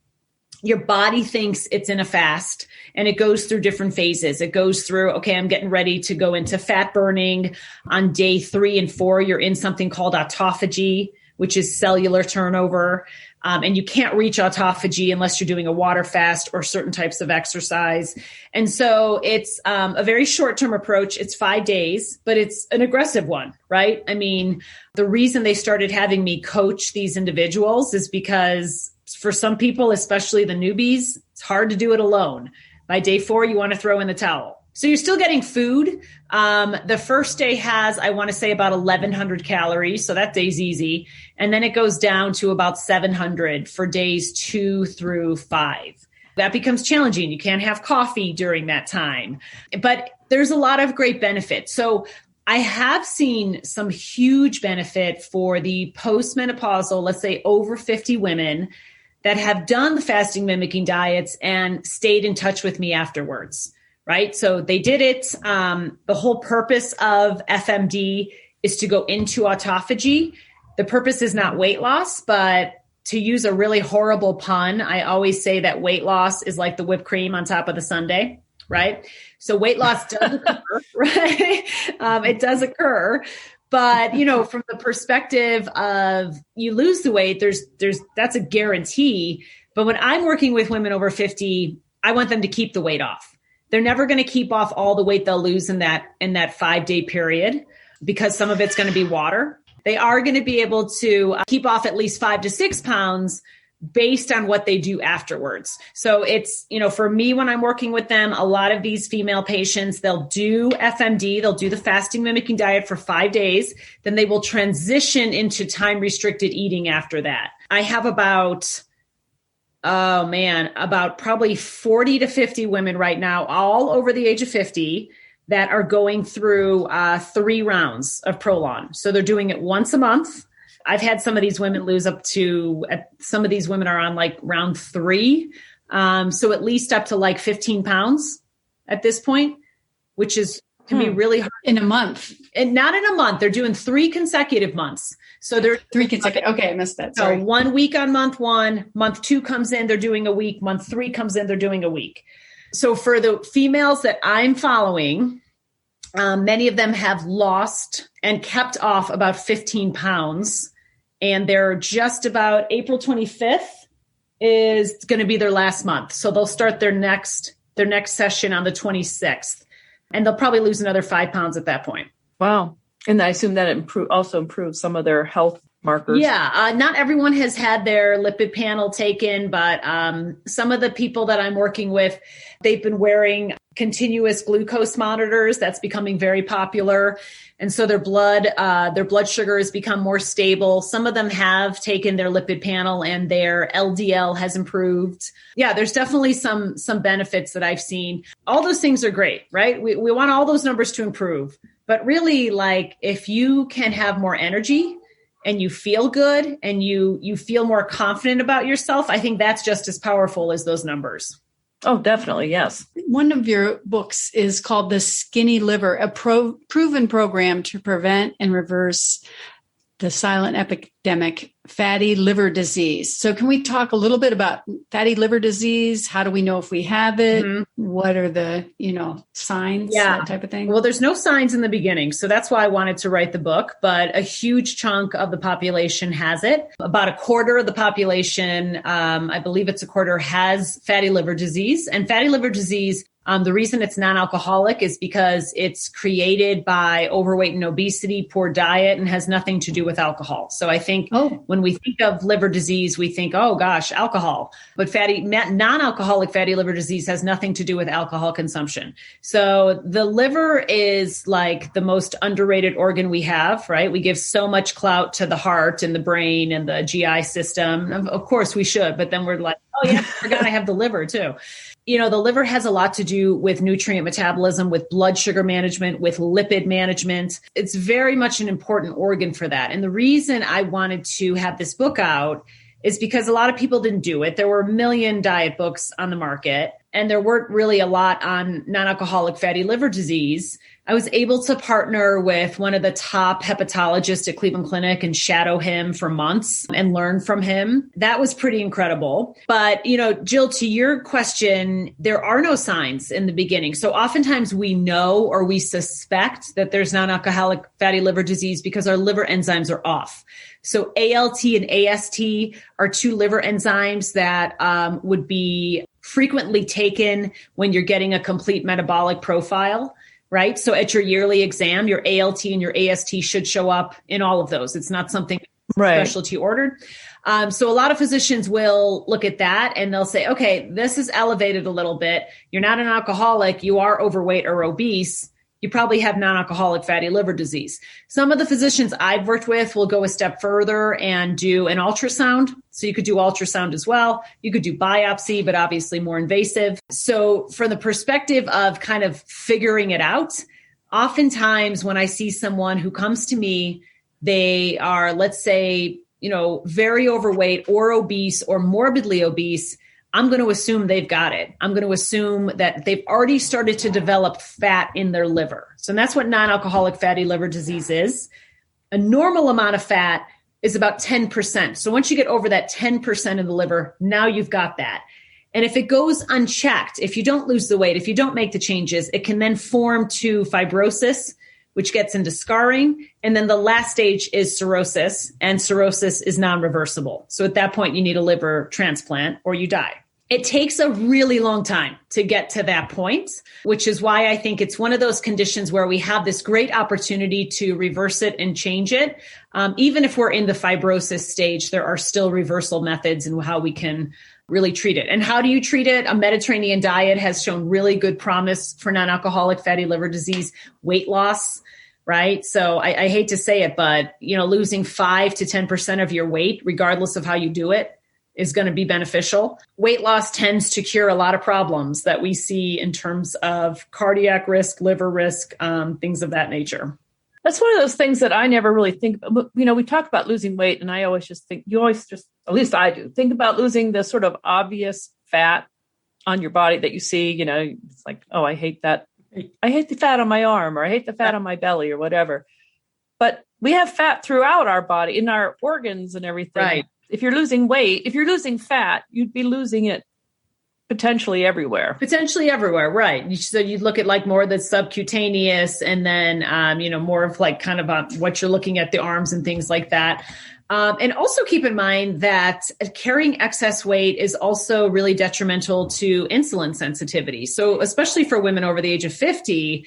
Your body thinks it's in a fast, and it goes through different phases. It goes through, okay, I'm getting ready to go into fat burning. On day 3 and 4, you're in something called autophagy, which is cellular turnover. And you can't reach autophagy unless you're doing a water fast or certain types of exercise. And so it's a very short-term approach. It's 5 days, but it's an aggressive one, right? I mean, the reason they started having me coach these individuals is because for some people, especially the newbies, it's hard to do it alone. By day 4, you want to throw in the towel. So you're still getting food. The first day has, I want to say, about 1,100 calories. So that day's easy. And then it goes down to about 700 for days 2 through 5. That becomes challenging. You can't have coffee during that time. But there's a lot of great benefits. So I have seen some huge benefit for the postmenopausal, let's say over 50 women that have done the fasting mimicking diets and stayed in touch with me afterwards. Right? So they did it. The whole purpose of FMD is to go into autophagy. The purpose is not weight loss, but to use a really horrible pun, I always say that weight loss is like the whipped cream on top of the sundae, right? So weight loss does occur, right? It does occur. But, from the perspective of you lose the weight, that's a guarantee. But when I'm working with women over 50, I want them to keep the weight off. They're never going to keep off all the weight they'll lose in that 5-day period because some of it's going to be water. They are going to be able to keep off at least 5 to 6 pounds based on what they do afterwards. So it's, for me, when I'm working with them, a lot of these female patients, they'll do FMD, they'll do the fasting mimicking diet for 5 days. Then they will transition into time restricted eating after that. I have about probably 40 to 50 women right now, all over the age of 50, that are going through 3 rounds of Prolon. So they're doing it once a month. I've had some of these women lose some of these women are on like round 3. So at least up to like 15 pounds at this point, which can be really hard. In a month. And not in a month. They're doing 3 consecutive months. So they're 3 consecutive. Okay, I missed that. Sorry. So 1 week on month 1, month 2 comes in, they're doing a week. Month 3 comes in, they're doing a week. So for the females that I'm following, many of them have lost and kept off about 15 pounds. And they're just about April 25th is going to be their last month. So they'll start their next session on the 26th. And they'll probably lose another 5 pounds at that point. Wow. And I assume that it also improves some of their health markers. Yeah. Not everyone has had their lipid panel taken, but some of the people that I'm working with, they've been wearing continuous glucose monitors. That's becoming very popular. And so their blood sugar has become more stable. Some of them have taken their lipid panel and their LDL has improved. Yeah, there's definitely some benefits that I've seen. All those things are great, right? We want all those numbers to improve. But really, like, if you can have more energy and you feel good and you feel more confident about yourself, I think that's just as powerful as those numbers. Oh, definitely. Yes. One of your books is called The Skinny Liver, a proven program to prevent and reverse the silent epidemic, fatty liver disease. So can we talk a little bit about fatty liver disease? How do we know if we have it? Mm-hmm. What are the, signs, that type of thing? Well, there's no signs in the beginning. So that's why I wanted to write the book. But a huge chunk of the population has it. About a quarter of the population, I believe it's a quarter, has fatty liver disease. And fatty liver disease, the reason it's non-alcoholic is because it's created by overweight and obesity, poor diet, and has nothing to do with alcohol. So I think when we think of liver disease, we think, oh gosh, alcohol. But non-alcoholic fatty liver disease has nothing to do with alcohol consumption. So the liver is like the most underrated organ we have, right? We give so much clout to the heart and the brain and the GI system. Of course we should, but then we're like, oh yeah, I forgot I have the liver too. The liver has a lot to do with nutrient metabolism, with blood sugar management, with lipid management. It's very much an important organ for that. And the reason I wanted to have this book out is because a lot of people didn't do it. There were a million diet books on the market, and there weren't really a lot on non-alcoholic fatty liver disease. I was able to partner with one of the top hepatologists at Cleveland Clinic and shadow him for months and learn from him. That was pretty incredible. But, Jill, to your question, there are no signs in the beginning. So oftentimes we know or we suspect that there's non-alcoholic fatty liver disease because our liver enzymes are off. So ALT and AST are two liver enzymes that would be frequently taken when you're getting a complete metabolic profile. Right. So at your yearly exam, your ALT and your AST should show up in all of those. It's not something specialty ordered. So a lot of physicians will look at that and they'll say, okay, this is elevated a little bit. You're not an alcoholic. You are overweight or obese. You probably have non-alcoholic fatty liver disease. Some of the physicians I've worked with will go a step further and do an ultrasound. So you could do ultrasound as well. You could do biopsy, but obviously more invasive. So from the perspective of kind of figuring it out, oftentimes when I see someone who comes to me, they are, let's say, very overweight or obese or morbidly obese, I'm going to assume they've got it. I'm going to assume that they've already started to develop fat in their liver. So that's what non-alcoholic fatty liver disease is. A normal amount of fat is about 10%. So once you get over that 10% of the liver, now you've got that. And if it goes unchecked, if you don't lose the weight, if you don't make the changes, it can then form to fibrosis, which gets into scarring. And then the last stage is cirrhosis, and cirrhosis is non-reversible. So at that point, you need a liver transplant or you die. It takes a really long time to get to that point, which is why I think it's one of those conditions where we have this great opportunity to reverse it and change it. Even if we're in the fibrosis stage, there are still reversal methods in how we can really treat it. And how do you treat it? A Mediterranean diet has shown really good promise for non-alcoholic fatty liver disease, weight loss, right? So I hate to say it, but losing 5 to 10% of your weight, regardless of how you do it, is going to be beneficial. Weight loss tends to cure a lot of problems that we see in terms of cardiac risk, liver risk, things of that nature. That's one of those things that I never really think about. We talk about losing weight, and I always just think, at least I do, think about losing the sort of obvious fat on your body that you see, it's like, oh, I hate that. I hate the fat on my arm, or I hate the fat on my belly, or whatever. But we have fat throughout our body, in our organs and everything. Right. If you're losing weight, if you're losing fat, you'd be losing it potentially everywhere. Potentially everywhere, right. So you look at like more of the subcutaneous, and then, more of like kind of what you're looking at the arms and things like that. And also keep in mind that carrying excess weight is also really detrimental to insulin sensitivity. So especially for women over the age of 50,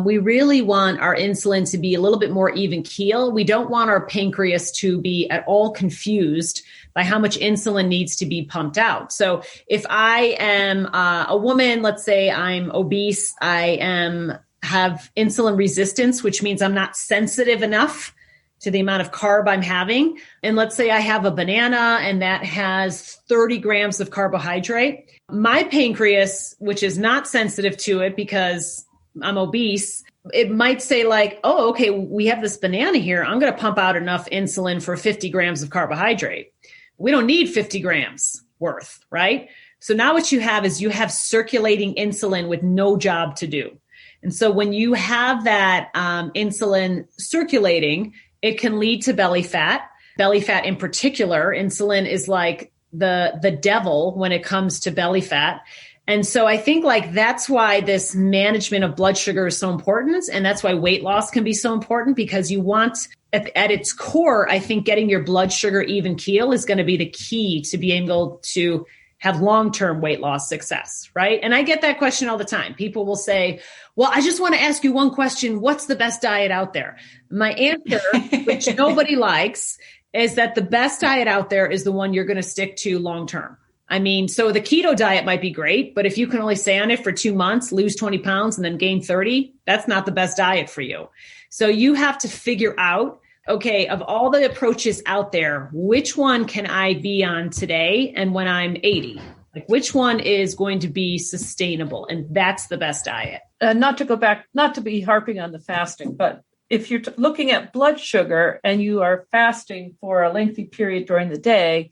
we really want our insulin to be a little bit more even keel. We don't want our pancreas to be at all confused by how much insulin needs to be pumped out. So if I am a woman, let's say I'm obese, I have insulin resistance, which means I'm not sensitive enough to the amount of carb I'm having. And let's say I have a banana and that has 30 grams of carbohydrate. My pancreas, which is not sensitive to it because I'm obese, it might say like, oh, okay, we have this banana here. I'm going to pump out enough insulin for 50 grams of carbohydrate. We don't need 50 grams worth, right? So now what you have is you have circulating insulin with no job to do. And so when you have that insulin circulating, it can lead to belly fat in particular. Insulin is like the devil when it comes to belly fat. And so I think like that's why this management of blood sugar is so important. And that's why weight loss can be so important, because you want at its core, I think getting your blood sugar even keel is going to be the key to being able to have long-term weight loss success, right? And I get that question all the time. People will say, well, I just want to ask you one question. What's the best diet out there? My answer, which nobody likes, is that the best diet out there is the one you're going to stick to long-term. I mean, so the keto diet might be great, but if you can only stay on it for 2 months, lose 20 pounds and then gain 30, that's not the best diet for you. So you have to figure out, okay, of all the approaches out there, which one can I be on today and when I'm 80? Like which one is going to be sustainable? And that's the best diet. Not to go back, not to be harping on the fasting, but if you're looking at blood sugar and you are fasting for a lengthy period during the day,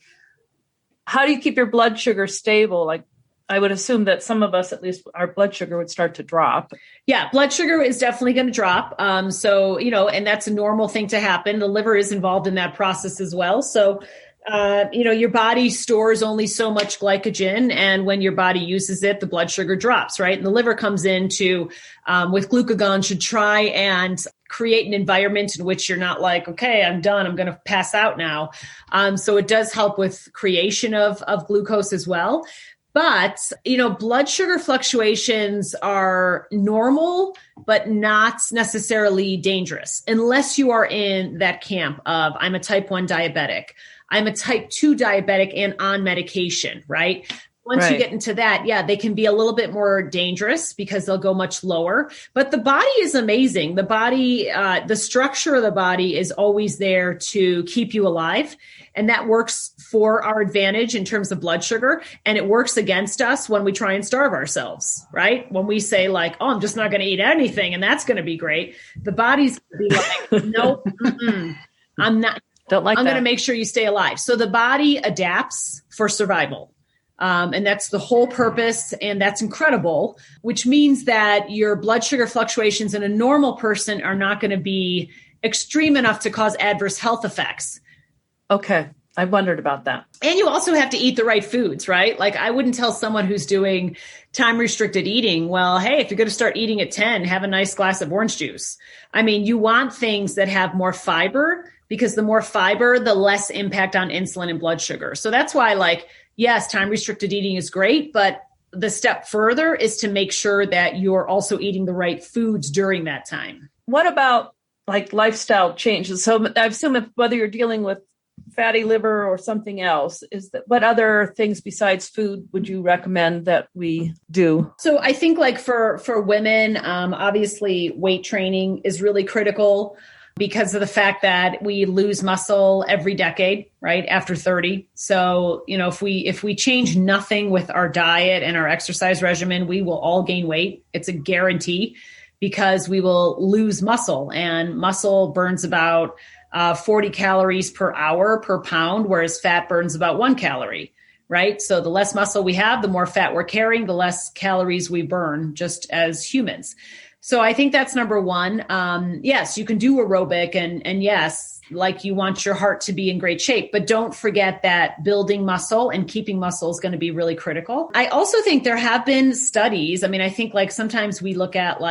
How do you keep your blood sugar stable? Like, I would assume that some of us, at least, our blood sugar would start to drop. Yeah, blood sugar is definitely going to drop. So, and that's a normal thing to happen. The liver is involved in that process as well. So, your body stores only so much glycogen. And when your body uses it, the blood sugar drops, right? And the liver comes in to, with glucagon, should try and create an environment in which you're not like, okay, I'm done, I'm going to pass out now. So it does help with creation of glucose as well. But, blood sugar fluctuations are normal, but not necessarily dangerous unless you are in that camp of I'm a type 1 diabetic, I'm a type 2 diabetic and on medication, right? Once you get into that, they can be a little bit more dangerous because they'll go much lower. But the body is amazing. The body, the structure of the body is always there to keep you alive. And that works for our advantage in terms of blood sugar. And it works against us when we try and starve ourselves, right? When we say like, oh, I'm just not going to eat anything and that's going to be great. The body's going to be like, nope, I'm not. Don't like I'm that. going to make sure you stay alive. So the body adapts for survival. And that's the whole purpose. And that's incredible, which means that your blood sugar fluctuations in a normal person are not going to be extreme enough to cause adverse health effects. Okay. I wondered about that. And you also have to eat the right foods, right? Like I wouldn't tell someone who's doing time restricted eating, well, hey, if you're going to start eating at 10, have a nice glass of orange juice. I mean, you want things that have more fiber because the more fiber, the less impact on insulin and blood sugar. So that's why yes, time restricted eating is great, but the step further is to make sure that you're also eating the right foods during that time. What about like lifestyle changes? So I assume whether you're dealing with fatty liver or something else, what other things besides food would you recommend that we do? So I think for women, obviously weight training is really critical because of the fact that we lose muscle every decade, right? After 30. So, if we change nothing with our diet and our exercise regimen, we will all gain weight. It's a guarantee because we will lose muscle, and muscle burns about 40 calories per hour per pound, whereas fat burns about 1 calorie, right? So the less muscle we have, the more fat we're carrying, the less calories we burn just as humans. So I think that's number one. Yes, you can do aerobic and yes, you want your heart to be in great shape, but don't forget that building muscle and keeping muscle is going to be really critical. I also think there have been studies. I mean, I think sometimes we look at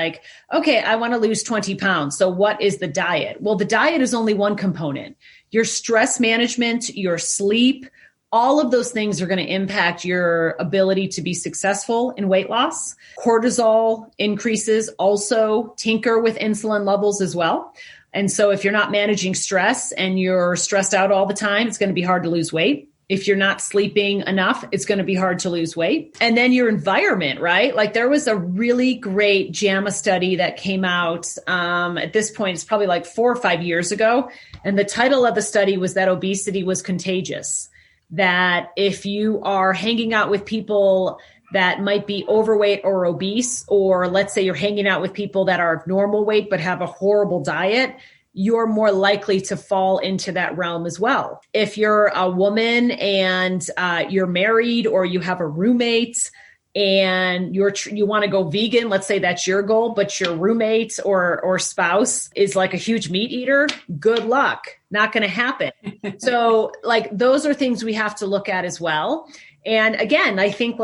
okay, I want to lose 20 pounds. So what is the diet? Well, the diet is only one component. Your stress management, your sleep, all of those things are going to impact your ability to be successful in weight loss. Cortisol increases also tinker with insulin levels as well. And so if you're not managing stress and you're stressed out all the time, it's going to be hard to lose weight. If you're not sleeping enough, it's going to be hard to lose weight. And then your environment, right? There was a really great JAMA study that came out at this point, it's probably 4 or 5 years ago. And the title of the study was that obesity was contagious. That if you are hanging out with people that might be overweight or obese, or let's say you're hanging out with people that are normal weight but have a horrible diet, you're more likely to fall into that realm as well. If you're a woman and you're married or you have a roommate and you want to go vegan, let's say that's your goal, but your roommate or spouse is a huge meat eater, good luck. Not going to happen. So those are things we have to look at as well. And again, I think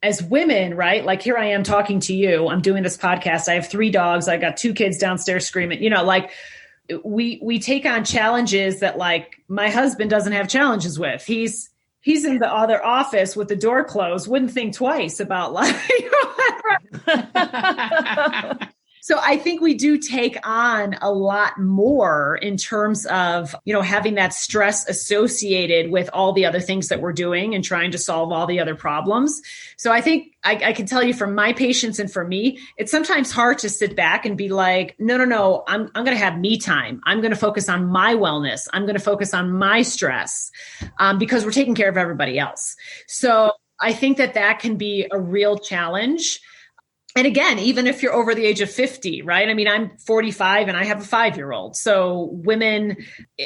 as women, right? Here I am talking to you, I'm doing this podcast. I have 3 dogs. I got 2 kids downstairs screaming, we take on challenges that my husband doesn't have challenges with. He's in the other office with the door closed, wouldn't think twice about So I think we do take on a lot more in terms of, having that stress associated with all the other things that we're doing and trying to solve all the other problems. So I think I can tell you from my patients and for me, it's sometimes hard to sit back and be no, I'm going to have me time. I'm going to focus on my wellness. I'm going to focus on my stress because we're taking care of everybody else. So I think that can be a real challenge. And again, even if you're over the age of 50, right? I mean, I'm 45 and I have a 5-year-old. So women,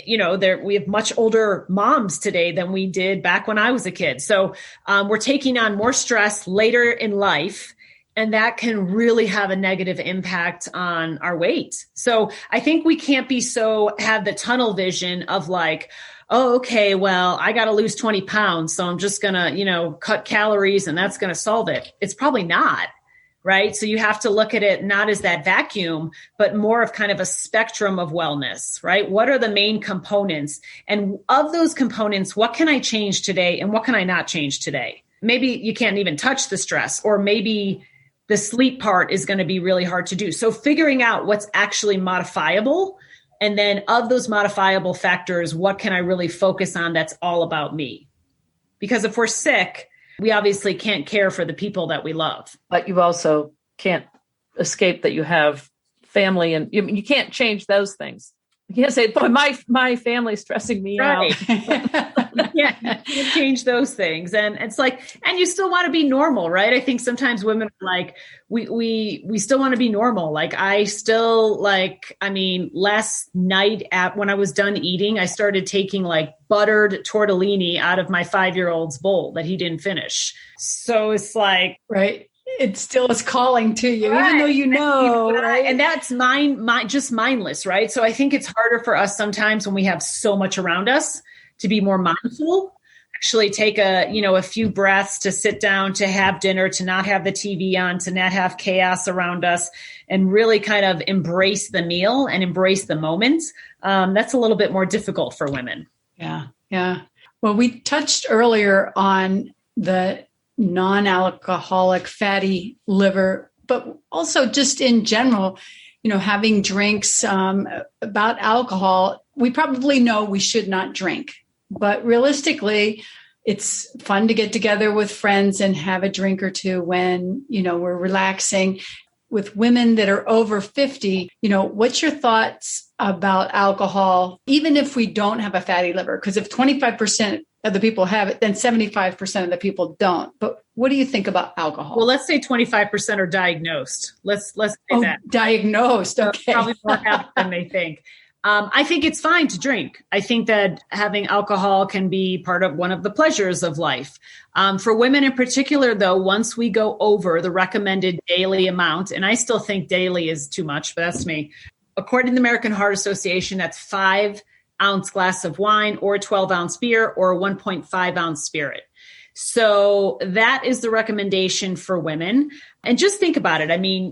we have much older moms today than we did back when I was a kid. So we're taking on more stress later in life. And that can really have a negative impact on our weight. So I think we can't have the tunnel vision of like, oh, okay, well, I got to lose 20 pounds. So I'm just going to, cut calories and that's going to solve it. It's probably not. Right. So you have to look at it not as that vacuum, but more of kind of a spectrum of wellness, right? What are the main components? And of those components, what can I change today and what can I not change today? Maybe you can't even touch the stress, or maybe the sleep part is going to be really hard to do. So figuring out what's actually modifiable, and then of those modifiable factors, what can I really focus on that's all about me? Because if we're sick, we obviously can't care for the people that we love. But you also can't escape that you have family, and you can't change those things. You can't say, boy, my family's stressing me out. Yeah, you can't change those things. And it's like, and you still want to be normal, right? I think sometimes women are like, we still want to be normal. Like last night when I was done eating, I started taking like buttered tortellini out of my 5-year-old's bowl that he didn't finish. So it's like, right. It still is calling to you, right, even though you know, right? And that's just mindless, right? So I think it's harder for us sometimes when we have so much around us to be more mindful, actually take a few breaths, to sit down, to have dinner, to not have the TV on, to not have chaos around us, and really kind of embrace the meal and embrace the moment. That's a little bit more difficult for women. Yeah. Yeah. Well, we touched earlier on the non-alcoholic fatty liver, but also just in general, having drinks, about alcohol. We probably know we should not drink, but realistically, it's fun to get together with friends and have a drink or two when, we're relaxing. With women that are over 50, what's your thoughts about alcohol, even if we don't have a fatty liver? Because if 25% of the people have it, then 75% of the people don't. But what do you think about alcohol? Well, let's say 25% are diagnosed. Let's say that. Diagnosed. Okay. Probably more happy than they think. I think it's fine to drink. I think that having alcohol can be part of one of the pleasures of life. For women in particular, though, once we go over the recommended daily amount, and I still think daily is too much, but that's me. According to the American Heart Association, that's 5-ounce glass of wine or 12-ounce beer or 1.5-ounce spirit. So that is the recommendation for women. And just think about it. I mean,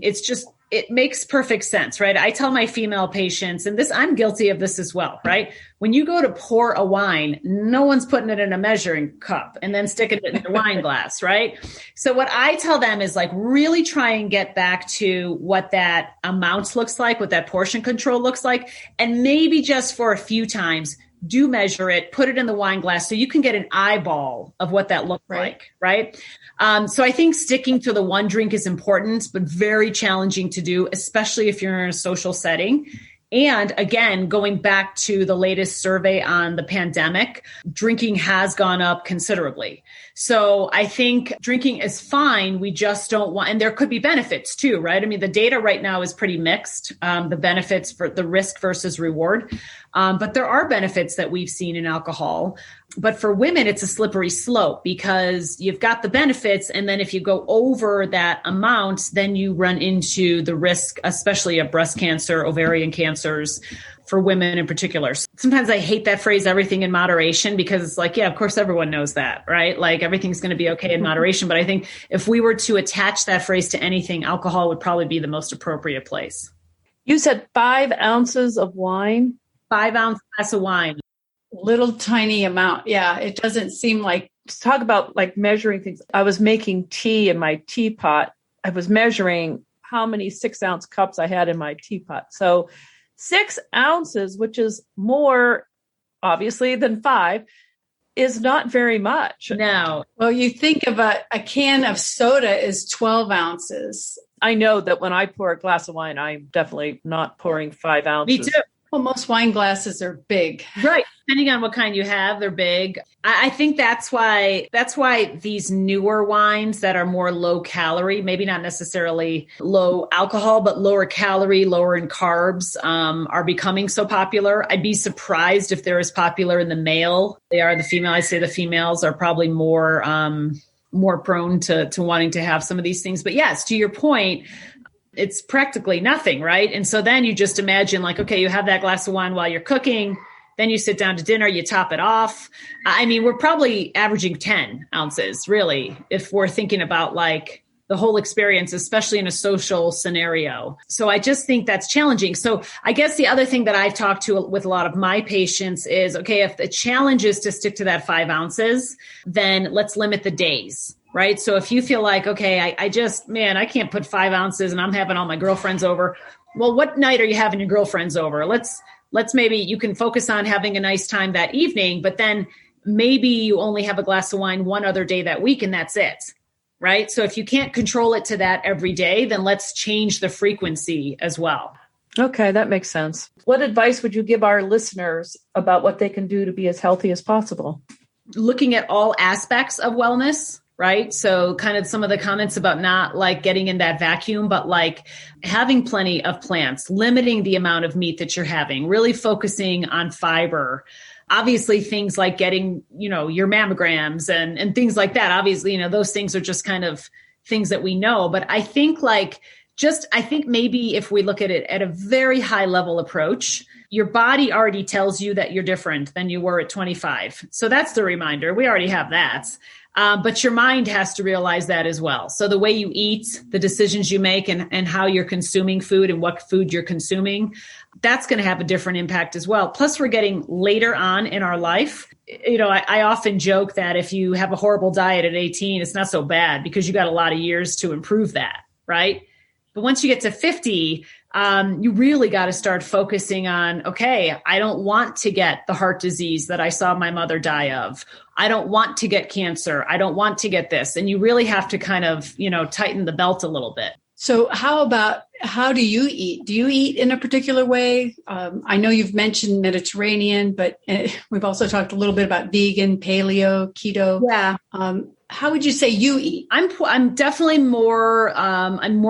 it makes perfect sense, right? I tell my female patients, and I'm guilty of this as well, right? When you go to pour a wine, no one's putting it in a measuring cup and then sticking it in the wine glass, right? So what I tell them is like, really try and get back to what that amount looks like, what that portion control looks like. And maybe just for a few times, do measure it, put it in the wine glass so you can get an eyeball of what that looks like, right? So I think sticking to the one drink is important, but very challenging to do, especially if you're in a social setting. And again, going back to the latest survey on the pandemic, drinking has gone up considerably. So I think drinking is fine. We just don't want, and there could be benefits too, right? I mean, the data right now is pretty mixed, the benefits for the risk versus reward. But there are benefits that we've seen in alcohol. But for women, it's a slippery slope because you've got the benefits. And then if you go over that amount, then you run into the risk, especially of breast cancer, ovarian cancers, for women in particular. Sometimes I hate that phrase, everything in moderation, because it's like, yeah, of course, everyone knows that, right? Like everything's going to be okay in moderation. But I think if we were to attach that phrase to anything, alcohol would probably be the most appropriate place. You said 5 ounces of wine? 5-ounce glass of wine. Little tiny amount. Yeah. It doesn't seem like. Talk about like measuring things. I was making tea in my teapot. I was measuring how many 6-ounce cups I had in my teapot. So 6 ounces, which is more obviously than 5, is not very much. No. Well, you think of a can of soda is 12 ounces. I know that when I pour a glass of wine, I'm definitely not pouring 5 ounces. Me too. Well, most wine glasses are big. Right. Depending on what kind you have, they're big. I think that's why these newer wines that are more low calorie, maybe not necessarily low alcohol, but lower calorie, lower in carbs, are becoming so popular. I'd be surprised if they're as popular in the male. They are the female. I say the females are probably more prone to wanting to have some of these things. But yes, to your point, it's practically nothing, right? And so then you just imagine like, okay, you have that glass of wine while you're cooking, then you sit down to dinner, you top it off. I mean, we're probably averaging 10 ounces, really, if we're thinking about like the whole experience, especially in a social scenario. So I just think that's challenging. So I guess the other thing that I've talked to with a lot of my patients is, okay, if the challenge is to stick to that 5 ounces, then let's limit the days. Right. So if you feel like, okay, I can't put 5 ounces and I'm having all my girlfriends over. Well, what night are you having your girlfriends over? Let's maybe you can focus on having a nice time that evening, but then maybe you only have a glass of wine one other day that week and that's it. Right. So if you can't control it to that every day, then let's change the frequency as well. Okay, that makes sense. What advice would you give our listeners about what they can do to be as healthy as possible? Looking at all aspects of wellness. Right. So kind of some of the comments about not like getting in that vacuum, but like having plenty of plants, limiting the amount of meat that you're having, really focusing on fiber. Obviously, things like getting, your mammograms and things like that. Obviously, those things are just kind of things that we know. But I think maybe if we look at it at a very high level approach, your body already tells you that you're different than you were at 25. So that's the reminder. We already have that. But your mind has to realize that as well. So the way you eat, the decisions you make and how you're consuming food and what food you're consuming, that's going to have a different impact as well. Plus, we're getting later on in our life. I often joke that if you have a horrible diet at 18, it's not so bad because you got a lot of years to improve that, right? But once you get to 50, you really got to start focusing on, okay, I don't want to get the heart disease that I saw my mother die of. I don't want to get cancer. I don't want to get this. And you really have to kind of, tighten the belt a little bit. So how do you eat? Do you eat in a particular way? I know you've mentioned Mediterranean, but we've also talked a little bit about vegan, paleo, keto. Yeah. How would you say you eat? I'm definitely more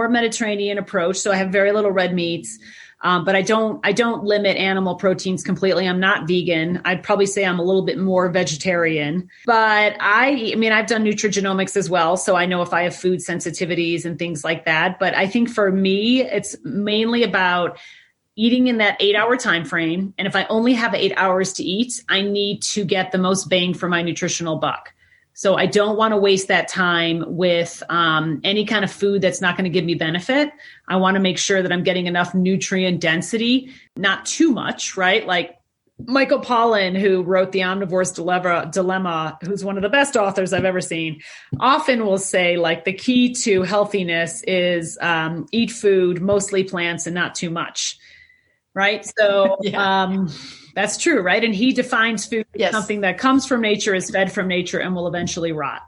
Mediterranean approach. So I have very little red meats, but I don't limit animal proteins completely. I'm not vegan. I'd probably say I'm a little bit more vegetarian, but I've done nutrigenomics as well. So I know if I have food sensitivities and things like that. But I think for me, it's mainly about eating in that 8-hour time frame. And if I only have 8 hours to eat, I need to get the most bang for my nutritional buck. So I don't want to waste that time with any kind of food that's not going to give me benefit. I want to make sure that I'm getting enough nutrient density, not too much, right? Like Michael Pollan, who wrote The Omnivore's Dilemma, who's one of the best authors I've ever seen, often will say like the key to healthiness is eat food, mostly plants and not too much. Right. So that's true. Right. And he defines food as something that comes from nature, is fed from nature, and will eventually rot.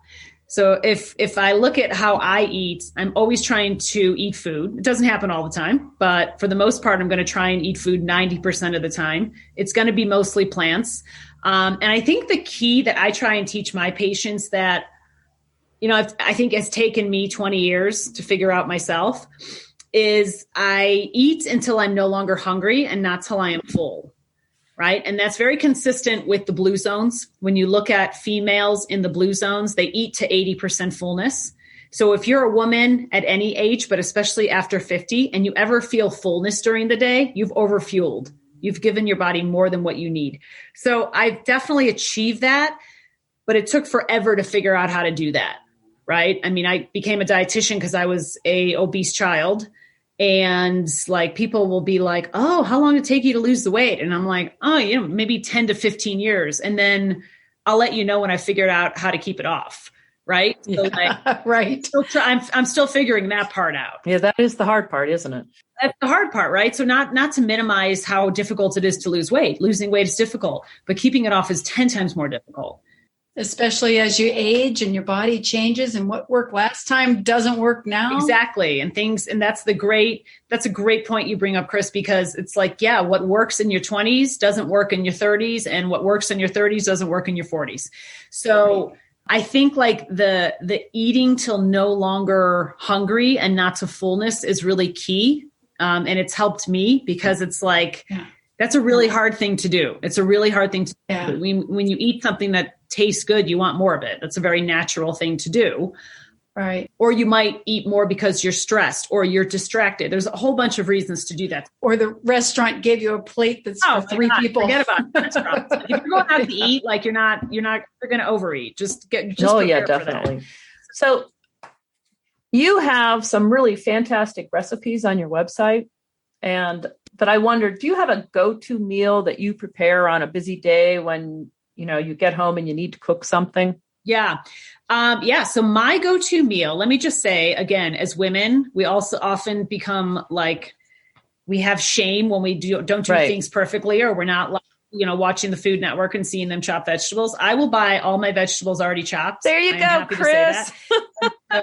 So if I look at how I eat, I'm always trying to eat food. It doesn't happen all the time, but for the most part, I'm going to try and eat food 90% of the time. It's going to be mostly plants. And I think the key that I try and teach my patients that, I think has taken me 20 years to figure out myself is I eat until I'm no longer hungry and not till I am full, right? And that's very consistent with the blue zones. When you look at females in the blue zones, they eat to 80% fullness. So if you're a woman at any age, but especially after 50, and you ever feel fullness during the day, you've overfueled. You've given your body more than what you need. So I've definitely achieved that, but it took forever to figure out how to do that, right? I mean, I became a dietitian because I was an obese child. And like people will be like, oh, how long did it take you to lose the weight? And I'm like, oh, maybe 10 to 15 years. And then I'll let you know when I figured out how to keep it off. Right. So right. I'm still figuring that part out. Yeah, that is the hard part, isn't it? That's the hard part, right? So not to minimize how difficult it is to lose weight. Losing weight is difficult, but keeping it off is 10 times more difficult. Especially as you age and your body changes, and what worked last time doesn't work now. Exactly. And that's a great point you bring up, Chris, because it's like, yeah, what works in your 20s doesn't work in your 30s, and what works in your 30s doesn't work in your 40s. So I think like the eating till no longer hungry and not to fullness is really key. And it's helped me because it's like, that's a really hard thing to do. It's a really hard thing to do. When you eat something that tastes good, you want more of it. That's a very natural thing to do. Right. Or you might eat more because you're stressed or you're distracted. There's a whole bunch of reasons to do that. Or the restaurant gave you a plate that's for 3 people. Forget about restaurants. If you're going out to eat, like you're going to overeat. Definitely. So you have some really fantastic recipes on your website. But I wondered, do you have a go-to meal that you prepare on a busy day when, you get home and you need to cook something? Yeah. So my go-to meal, let me just say again, as women, we also often become like, we have shame when we don't do things perfectly, or we're not watching the Food Network and seeing them chop vegetables. I will buy all my vegetables already chopped. There you go, Chris. Yeah.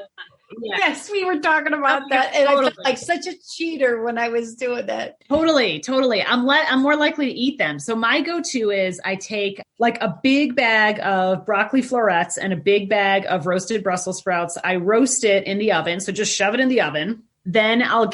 Yes, we were talking about that. And I felt like such a cheater when I was doing that. Totally. I'm more likely to eat them. So my go-to is I take like a big bag of broccoli florets and a big bag of roasted Brussels sprouts. I roast it in the oven. So just shove it in the oven. Then I'll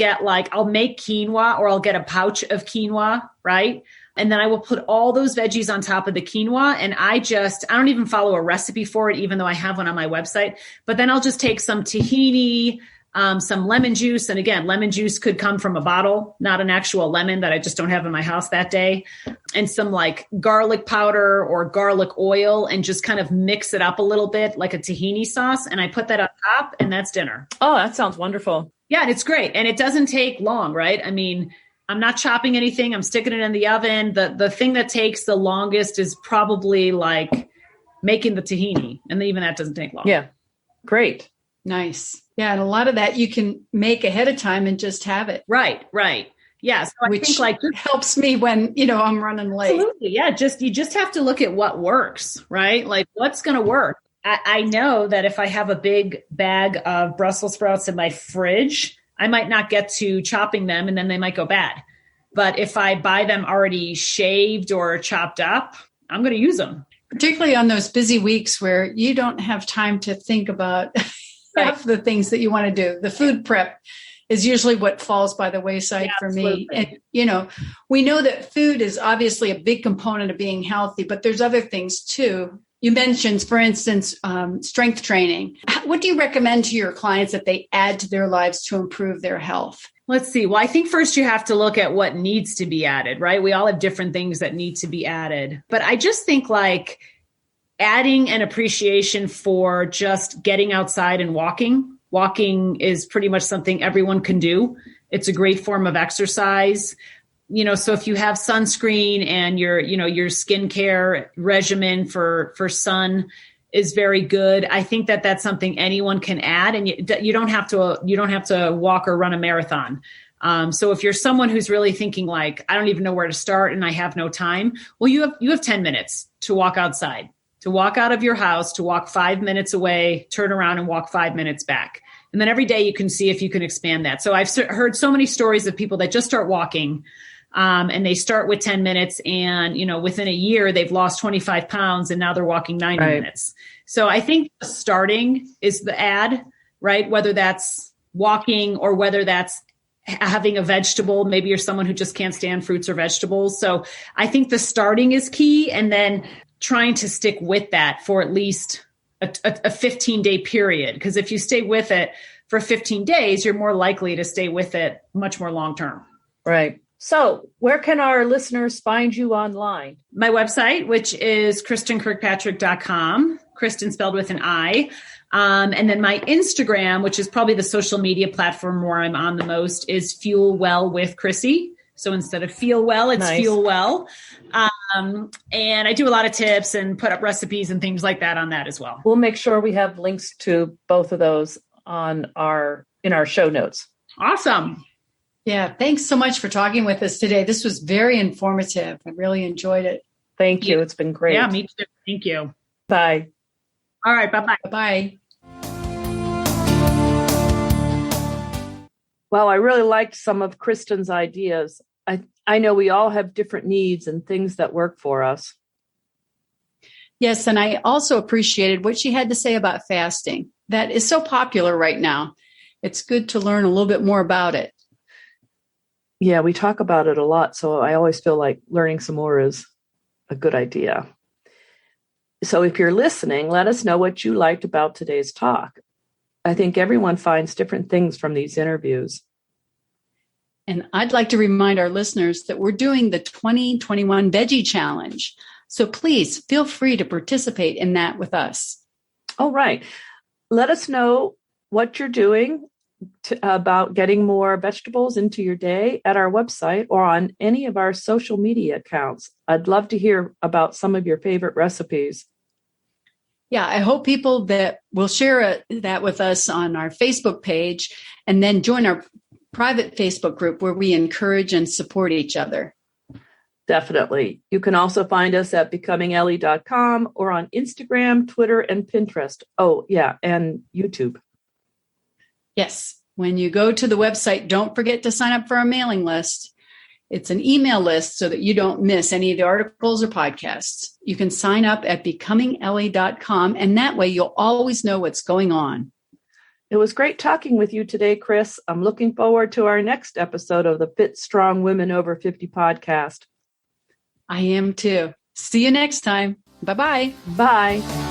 make quinoa, or I'll get a pouch of quinoa, right? And then I will put all those veggies on top of the quinoa. And I don't even follow a recipe for it, even though I have one on my website. But then I'll just take some tahini, some lemon juice. And again, lemon juice could come from a bottle, not an actual lemon that I just don't have in my house that day. And some like garlic powder or garlic oil, and just kind of mix it up a little bit like a tahini sauce. And I put that on top, and that's dinner. Oh, that sounds wonderful. Yeah, and it's great. And it doesn't take long, right? I mean, I'm not chopping anything. I'm sticking it in the oven. The thing that takes the longest is probably like making the tahini. And even that doesn't take long. Yeah. Great. Nice. Yeah. And a lot of that you can make ahead of time and just have it. Right. Yeah. So I think like helps me when, I'm running late. Absolutely. Yeah. You just have to look at what works, right? Like what's going to work. I know that if I have a big bag of Brussels sprouts in my fridge, I might not get to chopping them, and then they might go bad. But if I buy them already shaved or chopped up, I'm going to use them. Particularly on those busy weeks where you don't have time to think about half the things that you want to do. The food prep is usually what falls by the wayside for me. And, we know that food is obviously a big component of being healthy, but there's other things too. You mentioned, for instance, strength training. What do you recommend to your clients that they add to their lives to improve their health? Let's see. Well, I think first you have to look at what needs to be added, right? We all have different things that need to be added. But I just think like adding an appreciation for just getting outside and walking. Walking is pretty much something everyone can do. It's a great form of exercise. So if you have sunscreen and your skincare regimen for sun is very good, I think that that's something anyone can add, and you don't have to walk or run a marathon. So if you're someone who's really thinking like, I don't even know where to start and I have no time, well, you have 10 minutes to walk outside, to walk out of your house, to walk 5 minutes away, turn around and walk 5 minutes back. And then every day you can see if you can expand that. So I've heard so many stories of people that just start walking. And they start with 10 minutes and, within a year, they've lost 25 pounds and now they're walking 90 minutes. So I think starting is the add, right? Whether that's walking or whether that's having a vegetable. Maybe you're someone who just can't stand fruits or vegetables. So I think the starting is key, and then trying to stick with that for at least a 15-day period. Because if you stay with it for 15 days, you're more likely to stay with it much more long-term. Right. So where can our listeners find you online? My website, which is KristinKirkpatrick.com, Kristen spelled with an I. And then my Instagram, which is probably the social media platform where I'm on the most, is Fuel Well with Chrissy. So instead of Feel Well, it's nice. Fuel Well. And I do a lot of tips and put up recipes and things like that on that as well. We'll make sure we have links to both of those in our show notes. Awesome. Yeah. Thanks so much for talking with us today. This was very informative. I really enjoyed it. Thank you. It's been great. Yeah, me too. Thank you. Bye. All right. Bye-bye. Bye-bye. Well, I really liked some of Kristin's ideas. I know we all have different needs and things that work for us. Yes, and I also appreciated what she had to say about fasting. That is so popular right now. It's good to learn a little bit more about it. Yeah, we talk about it a lot, so I always feel like learning some more is a good idea. So if you're listening, let us know what you liked about today's talk. I think everyone finds different things from these interviews. And I'd like to remind our listeners that we're doing the 2021 Veggie Challenge. So please feel free to participate in that with us. All right. Let us know what you're doing about getting more vegetables into your day at our website or on any of our social media accounts. I'd love to hear about some of your favorite recipes. Yeah, I hope people that will share that with us on our Facebook page and then join our private Facebook group where we encourage and support each other. Definitely. You can also find us at becomingelli.com or on Instagram, Twitter, and Pinterest. Oh, yeah, and YouTube. Yes. When you go to the website, don't forget to sign up for our mailing list. It's an email list so that you don't miss any of the articles or podcasts. You can sign up at becomingelli.com, and that way you'll always know what's going on. It was great talking with you today, Chris. I'm looking forward to our next episode of the Fit Strong Women Over 50 podcast. I am too. See you next time. Bye-bye. Bye.